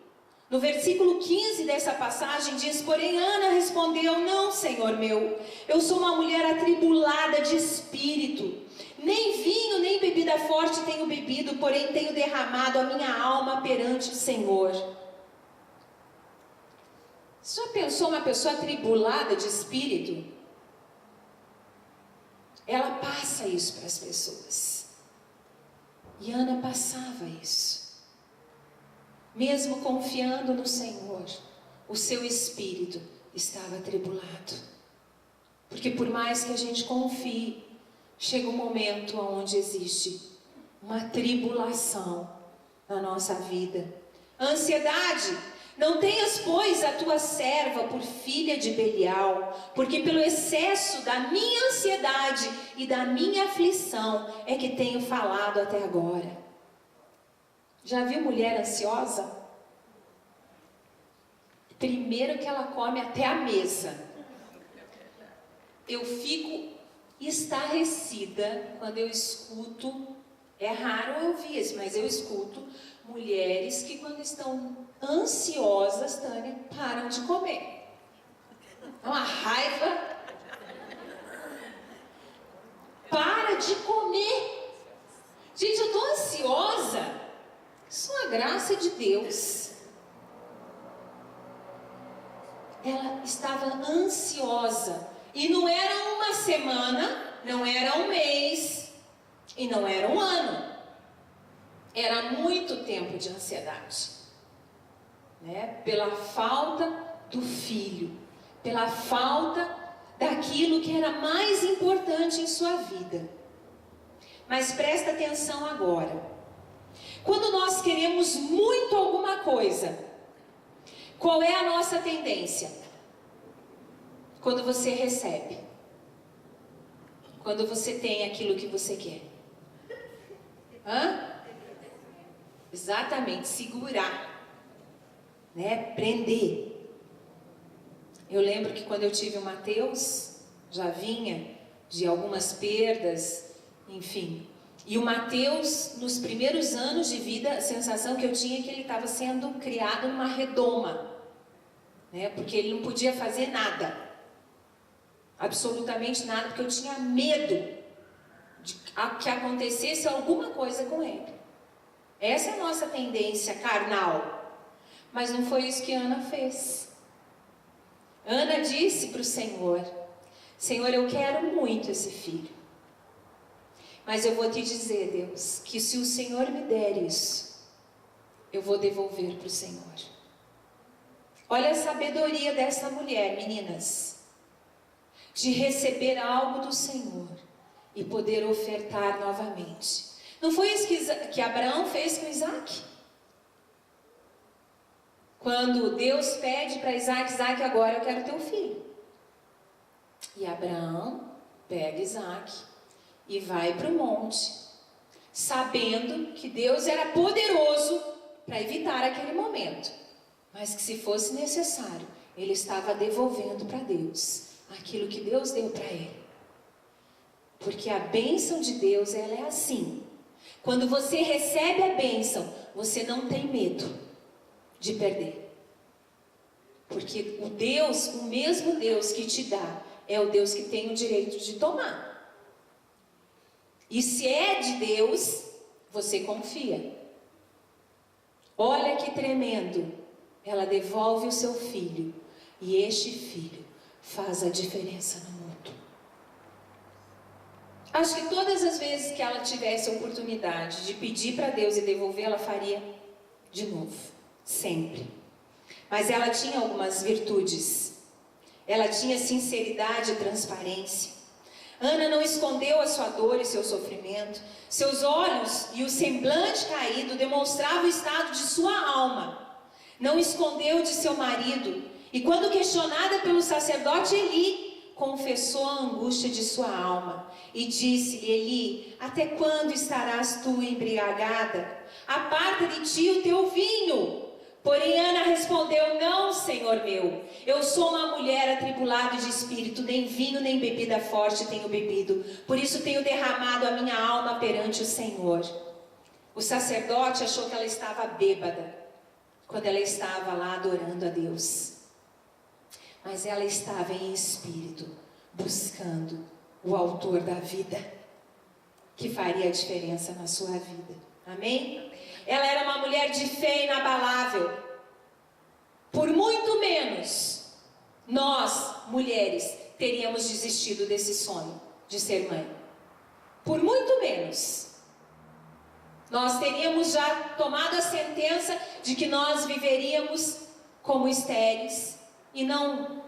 No versículo 15 dessa passagem diz, porém Ana respondeu, não, Senhor meu, eu sou uma mulher atribulada de espírito. Nem vinho, nem bebida forte tenho bebido, porém tenho derramado a minha alma perante o Senhor. Você já pensou uma pessoa atribulada de espírito? Ela passa isso para as pessoas. E Ana passava isso. Mesmo confiando no Senhor, o seu espírito estava atribulado. Porque por mais que a gente confie, chega um momento onde existe uma tribulação na nossa vida. A ansiedade. Não tenhas, pois, a tua serva por filha de Belial, porque pelo excesso da minha ansiedade e da minha aflição é que tenho falado até agora. Já viu mulher ansiosa? Primeiro que ela come até a mesa. Eu fico estarrecida quando eu escuto, é raro eu ouvir isso, mas eu escuto mulheres que quando estão ansiosas, Tânia, param de comer. É uma raiva. Para de comer. Gente, eu estou ansiosa. Isso é uma graça de Deus. Ela estava ansiosa. E não era uma semana, não era um mês, e não era um ano. Era muito tempo de ansiedade. Né? Pela falta do filho. Pela falta daquilo que era mais importante em sua vida. Mas presta atenção agora. Quando nós queremos muito alguma coisa, qual é a nossa tendência? Quando você recebe. Quando você tem aquilo que você quer. Hã? Exatamente, segurar. Né? Prender. Eu lembro que quando eu tive o Mateus, já vinha de algumas perdas, enfim. E o Mateus, nos primeiros anos de vida, a sensação que eu tinha é que ele estava sendo criado numa redoma, né? Porque ele não podia fazer nada, absolutamente nada, porque eu tinha medo de que acontecesse alguma coisa com ele. Essa é a nossa tendência carnal, mas não foi isso que Ana fez. Ana disse para o Senhor, Senhor, eu quero muito esse filho. Mas eu vou te dizer, Deus, que se o Senhor me der isso, eu vou devolver para o Senhor. Olha a sabedoria dessa mulher, meninas. De receber algo do Senhor e poder ofertar novamente. Não foi isso que Abraão fez com Isaac? Quando Deus pede para Isaac, Isaac, agora eu quero teu filho. E Abraão pega Isaac e vai para o monte, sabendo que Deus era poderoso para evitar aquele momento, mas que se fosse necessário, ele estava devolvendo para Deus aquilo que Deus deu para ele. Porque a bênção de Deus, ela é assim. Quando você recebe a bênção, você não tem medo de perder. Porque o mesmo Deus que te dá, é o Deus que tem o direito de tomar. E se é de Deus, você confia. Olha que tremendo. Ela devolve o seu filho. E este filho faz a diferença no mundo. Acho que todas as vezes que ela tivesse a oportunidade de pedir para Deus e devolver, ela faria de novo. Sempre. Mas ela tinha algumas virtudes. Ela tinha sinceridade e transparência. Ana não escondeu a sua dor e seu sofrimento. Seus olhos e o semblante caído demonstravam o estado de sua alma. Não escondeu de seu marido. E quando questionada pelo sacerdote Eli, confessou a angústia de sua alma. E disse-lhe: Eli, até quando estarás tu embriagada? Aparta de ti o teu vinho. Porém Ana respondeu: não, Senhor meu, eu sou uma mulher atribulada de espírito, nem vinho nem bebida forte tenho bebido, por isso tenho derramado a minha alma perante o Senhor. O sacerdote achou que ela estava bêbada, quando ela estava lá adorando a Deus. Mas ela estava em espírito, buscando o autor da vida, que faria a diferença na sua vida. Amém? Ela era uma mulher de fé inabalável. Por muito menos, nós, mulheres, teríamos desistido desse sonho de ser mãe. Por muito menos. Nós teríamos já tomado a sentença de que nós viveríamos como estéreis e não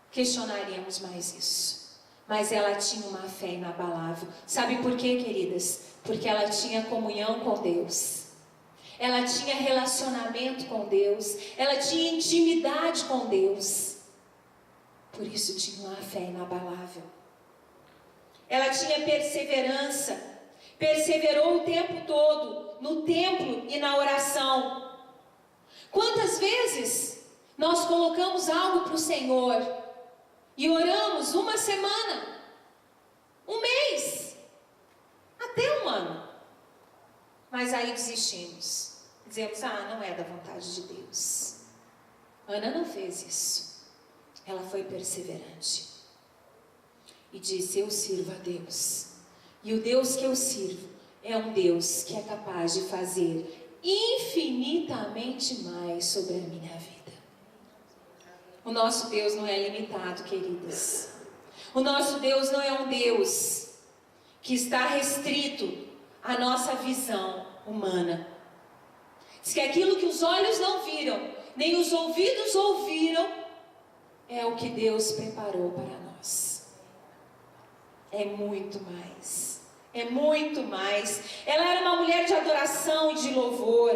questionaríamos mais isso. Mas ela tinha uma fé inabalável. Sabe por quê, queridas? Porque ela tinha comunhão com Deus. Ela tinha relacionamento com Deus. Ela tinha intimidade com Deus. Por isso tinha uma fé inabalável. Ela tinha perseverança. Perseverou o tempo todo no templo e na oração. Quantas vezes nós colocamos algo para o Senhor e oramos uma semana, um mês, até um ano, mas aí desistimos, dizemos: não é da vontade de Deus. Ana não fez isso. Ela foi perseverante e disse: eu sirvo a Deus, e o Deus que eu sirvo é um Deus que é capaz de fazer infinitamente mais sobre a minha vida. O nosso Deus não é limitado, queridas. O nosso Deus não é um Deus que está restrito à nossa visão humana. Diz que aquilo que os olhos não viram, nem os ouvidos ouviram, é o que Deus preparou para nós. É muito mais. É muito mais. Ela era uma mulher de adoração e de louvor.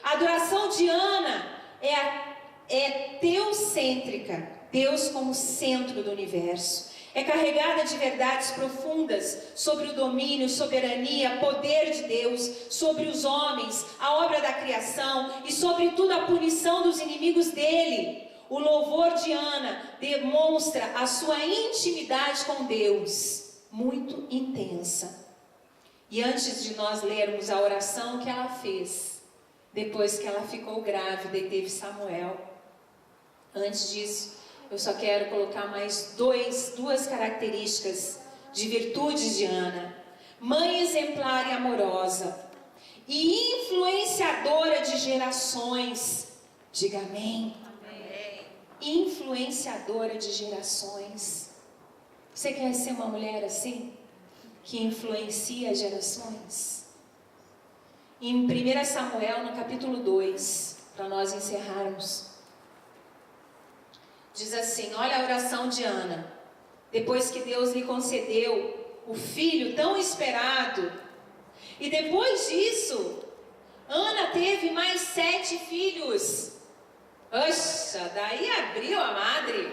A adoração de Ana é teocêntrica, Deus como centro do universo. É carregada de verdades profundas sobre o domínio, soberania, poder de Deus, sobre os homens, a obra da criação e sobretudo a punição dos inimigos dele. O louvor de Ana demonstra a sua intimidade com Deus, muito intensa. E antes de nós lermos a oração que ela fez, depois que ela ficou grávida e teve Samuel, antes disso, eu só quero colocar mais duas características de virtudes de Ana. Mãe exemplar e amorosa, e influenciadora de gerações. Diga amém. Amém. Influenciadora de gerações. Você quer ser uma mulher assim? Que influencia gerações? Em 1 Samuel, no capítulo 2, para nós encerrarmos, diz assim: olha a oração de Ana. Depois que Deus lhe concedeu o filho tão esperado, e depois disso, Ana teve mais 7 filhos. Oxa, daí abriu a madre.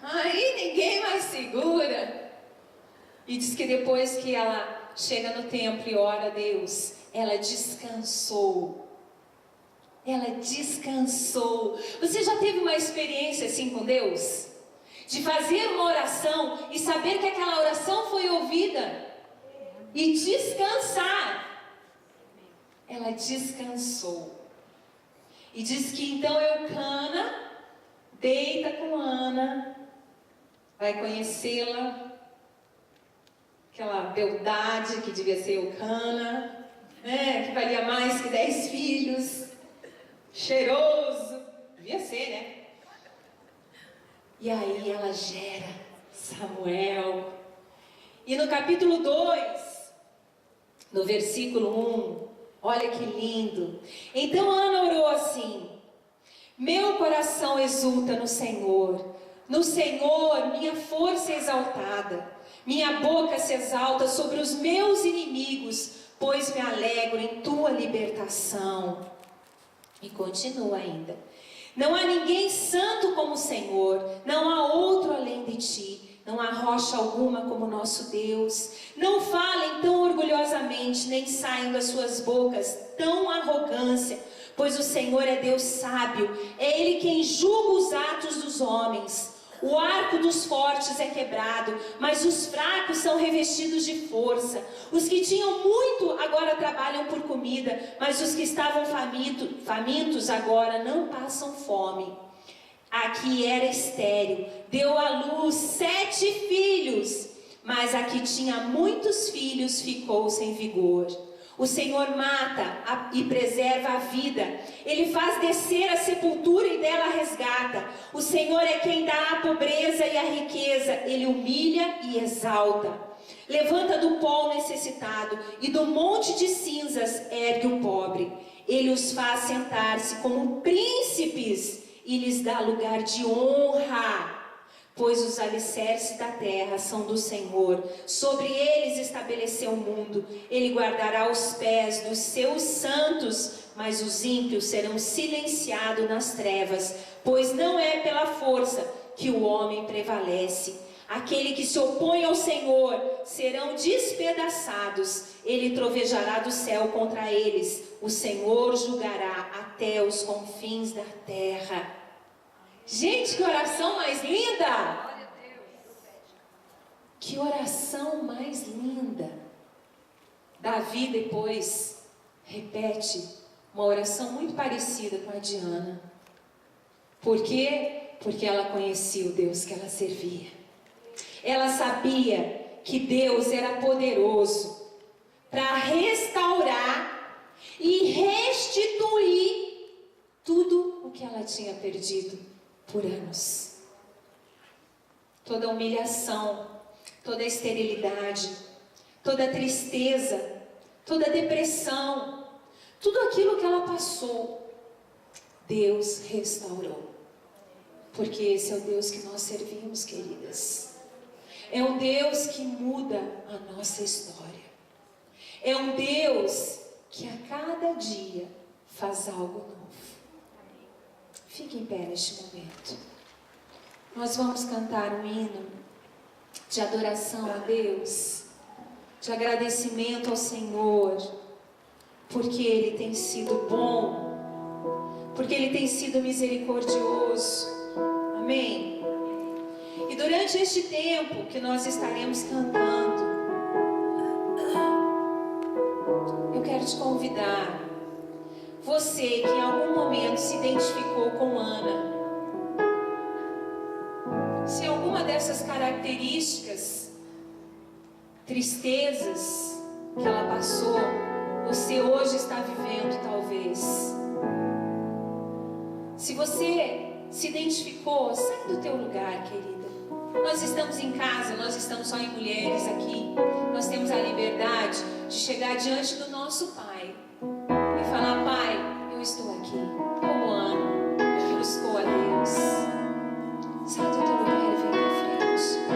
Aí ninguém mais segura. E diz que depois que ela chega no templo e ora a Deus, ela descansou. Ela descansou. Você já teve uma experiência assim com Deus? de fazer uma oração e saber que aquela oração foi ouvida e descansar. Ela descansou. E diz que então Eucana deita com Ana, vai conhecê-la, aquela beldade que devia ser Eucana, né? Que valia mais que 10 filhos, cheiroso, devia ser, né? E aí ela gera Samuel. E no capítulo 2, no versículo 1, olha que lindo. Então Ana orou assim: meu coração exulta no Senhor minha força é exaltada. Minha boca se exalta sobre os meus inimigos, pois me alegro em tua libertação. E continua ainda: não há ninguém santo como o Senhor, não há outro além de ti, não há rocha alguma como nosso Deus. Não falem tão orgulhosamente, nem saiam das suas bocas tão arrogância, pois o Senhor é Deus sábio, é Ele quem julga os atos dos homens. O arco dos fortes é quebrado, mas os fracos são revestidos de força. Os que tinham muito agora trabalham por comida, mas os que estavam famintos agora não passam fome. A que era estéril deu à luz 7 filhos, mas a que tinha muitos filhos ficou sem vigor. O Senhor mata e preserva a vida. Ele faz descer a sepultura e dela resgata. O Senhor é quem dá a pobreza e a riqueza. Ele humilha e exalta. Levanta do pó o necessitado e do monte de cinzas ergue o pobre. Ele os faz sentar-se como príncipes e lhes dá lugar de honra. Pois os alicerces da terra são do Senhor, sobre eles estabeleceu o mundo. Ele guardará os pés dos seus santos, mas os ímpios serão silenciados nas trevas, pois não é pela força que o homem prevalece. Aquele que se opõe ao Senhor serão despedaçados. Ele trovejará do céu contra eles. O Senhor julgará até os confins da terra. Gente, que oração mais linda! Que oração mais linda! Davi depois repete uma oração muito parecida com a de Ana. Por quê? Porque ela conhecia o Deus que ela servia. Ela sabia que Deus era poderoso para restaurar e restituir tudo o que ela tinha perdido por anos. Toda humilhação, toda esterilidade, toda tristeza, toda depressão, tudo aquilo que ela passou, Deus restaurou. Porque esse é o Deus que nós servimos, queridas. É um Deus que muda a nossa história. É um Deus que a cada dia faz algo novo. Fique em pé neste momento. Nós vamos cantar um hino de adoração a Deus, de agradecimento ao Senhor, porque Ele tem sido bom, porque Ele tem sido misericordioso. Amém? E durante este tempo que nós estaremos cantando, eu quero te convidar, você que em algum momento se identificou com Ana, se alguma dessas características, tristezas que ela passou, você hoje está vivendo talvez. Se você se identificou, sai do teu lugar, querida. Nós estamos em casa, nós estamos só em mulheres aqui. Nós temos a liberdade de chegar diante do nosso Pai e falar: Pai, eu estou aqui, como Ana, eu busco a Deus. Sai do teu lugar e vem pra frente.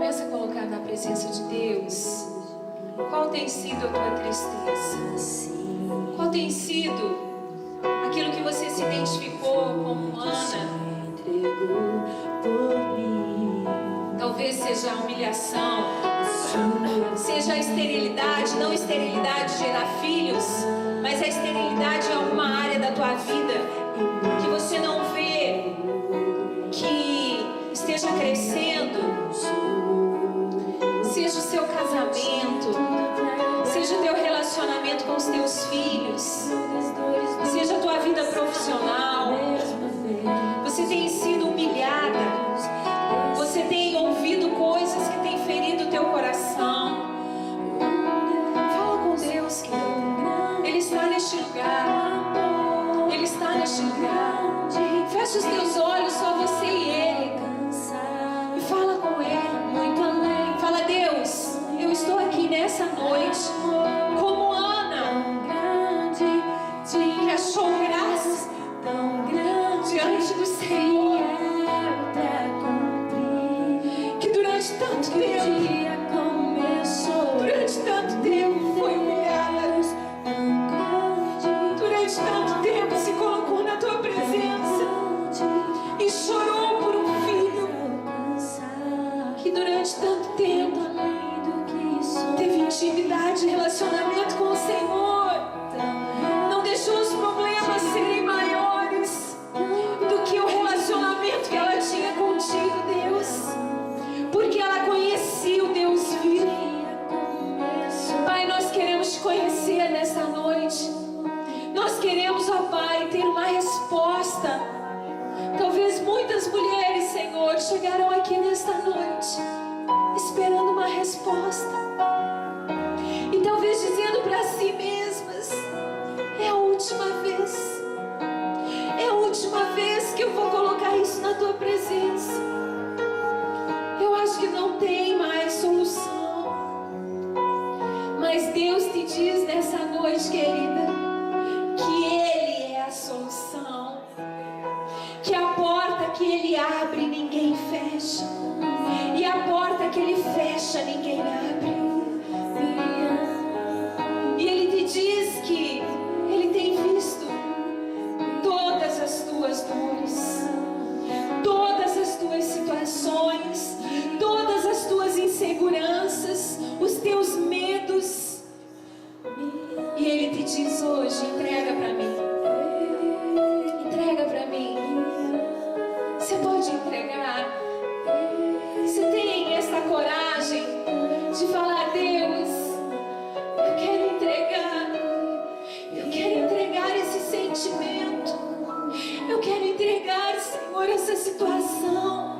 Começa a colocar na presença de Deus. Qual tem sido a tua tristeza? Qual tem sido aquilo que você se identificou como Ana? Talvez seja a humilhação, seja a esterilidade, não esterilidade de gerar filhos, mas a esterilidade em alguma área da tua vida que você não vê que esteja crescendo. Seja o seu casamento, seja o teu relacionamento com os teus filhos, seja a tua vida profissional. Você tem sido humilhada, você tem ouvido coisas que têm ferido o teu coração. Fala com Deus, querido. Ele está neste lugar. Ele está neste lugar. Fecha os teus olhos, só você e Ele. E fala com Ele. Muito além. Fala, Deus, eu estou aqui nessa noite como Ana, que achou graça diante do Senhor, que durante tanto tempo foi humilhada, durante tanto tempo se colocou na tua presença e chorou por um filho, que durante tanto tempo teve intimidade e relacionamento com o Senhor, não deixou os problemas serem maiores do que o relacionamento que ela tinha contigo, Deus, porque ela conhecia o Deus vivo. Pai, nós queremos te conhecer nessa noite. Nós queremos, ó Pai, ter uma resposta. Talvez muitas mulheres, Senhor, chegaram aqui nesta noite esperando uma resposta, e talvez dizendo para si mesmas: é a última vez, é a última vez que eu vou colocar isso na tua presença. Eu acho que não tem mais solução. Mas Deus te diz nessa noite, querida, que Ele é a solução, que a porta que Ele abre ninguém fecha, e a porta que Ele fecha ninguém abre. E Ele te diz que Ele tem visto todas as tuas dores, todas as tuas situações, todas as tuas inseguranças, os teus medos. E Ele te diz hoje: entrega para mim, entrega para mim. Você pode entregar. Você tem essa coragem de falar: Deus, eu quero entregar esse sentimento, eu quero entregar, Senhor, essa situação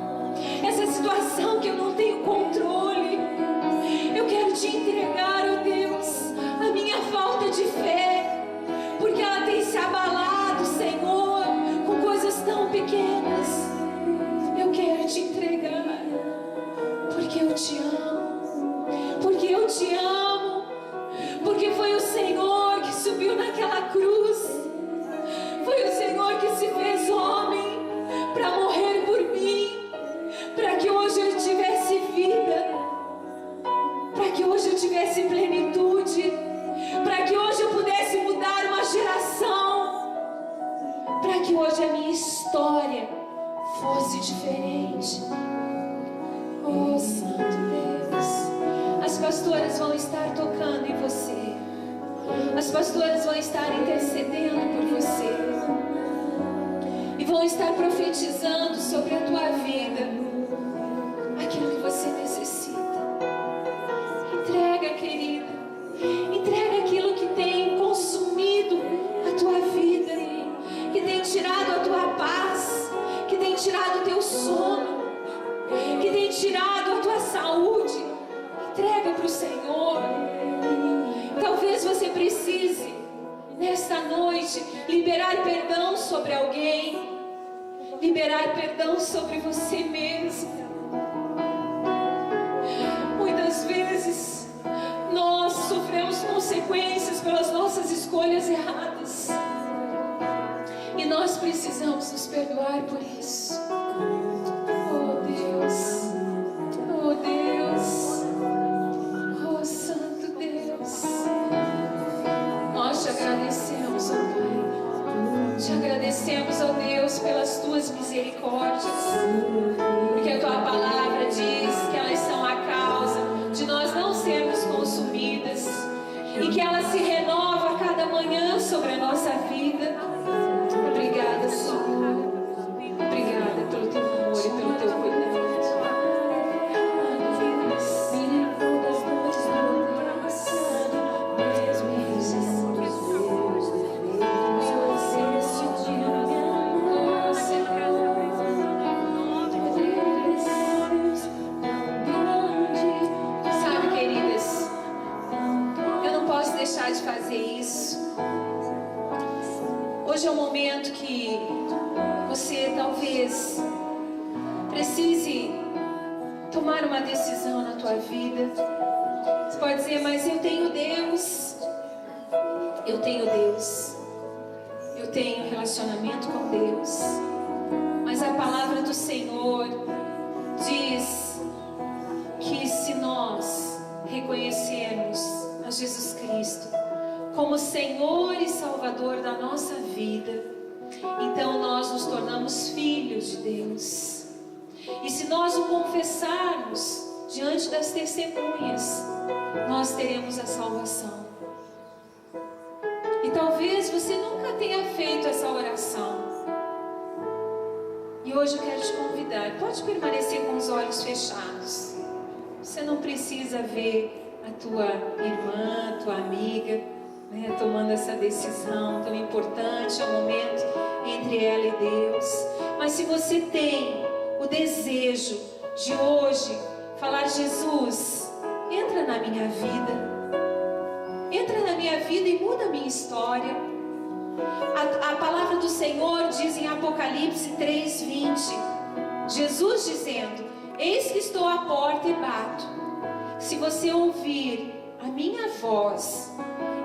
que eu não tenho controle. Eu quero te entregar, ó Deus, a minha falta de fé, porque ela tem se abalado, Senhor, com coisas tão pequenas. Eu quero te entregar, porque eu te amo, porque eu te amo, porque foi o Senhor que subiu naquela cruz, foi o Senhor que se fez homem para morrer por mim, para que hoje eu tivesse vida, para que hoje eu tivesse plenitude, para que hoje eu pudesse mudar uma geração, para que hoje a minha história fosse diferente. Oh, Santo Deus, as pastoras vão estar tocando em você, as pastoras vão estar intercedendo por você e vão estar profetizando sobre a tua vida aquilo que você necessita. Entrega, querida, entrega aquilo que tem consumido a tua vida, que tem tirado a tua paz, que tem tirado o teu sono, que tem tirado a tua saúde. Entrega para o Senhor. Talvez você precise, nesta noite, liberar perdão sobre alguém, liberar perdão sobre você mesmo. Muitas vezes nós sofremos consequências pelas nossas escolhas erradas, e nós precisamos nos perdoar por isso. Oh Deus, oh Deus. oportunidade de fazer isso. Hoje é um momento que você talvez precise tomar uma decisão na tua vida. Você pode dizer, mas eu tenho Deus. Eu tenho Deus. Eu tenho relacionamento com Deus. Mas a palavra do Senhor diz que se nós reconhecermos a Jesus Cristo como Senhor e Salvador da nossa vida, então nós nos tornamos filhos de Deus. E se nós o confessarmos diante das testemunhas, nós teremos a salvação. E talvez você nunca tenha feito essa oração. E hoje eu quero te convidar. Pode permanecer com os olhos fechados. Você não precisa ver a tua irmã, tua amiga, né, tomando essa decisão tão importante. É um momento entre ela e Deus. Mas se você tem o desejo de hoje falar, Jesus, entra na minha vida. Entra na minha vida e muda a minha história. A palavra do Senhor diz em Apocalipse 3:20, Jesus dizendo, eis que estou à porta e bato. Se você ouvir a minha voz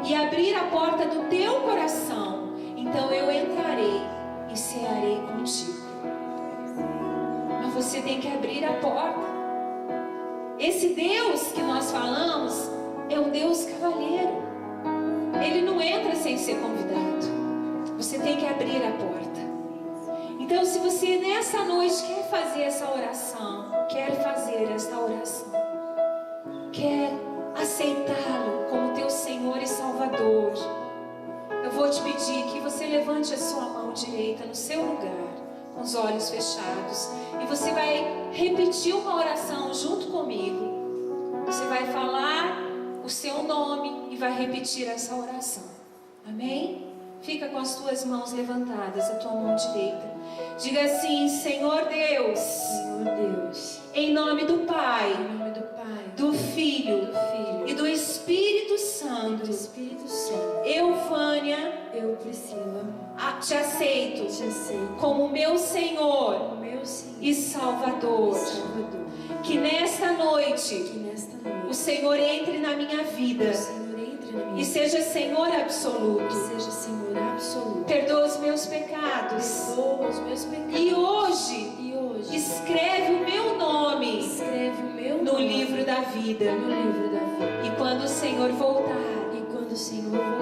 e abrir a porta do teu coração, então eu entrarei e cearei contigo. Mas você tem que abrir a porta. Esse Deus que nós falamos é um Deus cavalheiro. Ele não entra sem ser convidado. Você tem que abrir a porta. Então, se você nessa noite quer fazer essa oração, quer aceitá-lo como teu Senhor e Salvador, eu vou te pedir que você levante a sua mão direita no seu lugar, com os olhos fechados, e você vai repetir uma oração junto comigo. Você vai falar o seu nome e vai repetir essa oração. Amém? Fica com as tuas mãos levantadas, a tua mão direita. Diga assim, Senhor Deus, em nome do Pai, do Filho e do Espírito Santo, eu, Vânia, Priscila, te aceito como meu Senhor e Salvador. Que nesta noite o Senhor entre na minha vida e seja Senhor absoluto. Perdoa os meus pecados. E hoje escreve o meu nome no livro da vida. E quando o Senhor voltar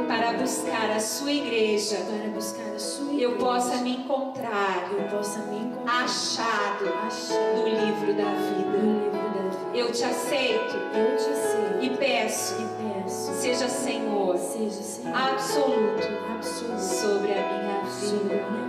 para buscar a sua igreja, eu possa me encontrar achado no livro da vida. Eu te aceito e peço, seja Senhor absoluto sobre a minha vida.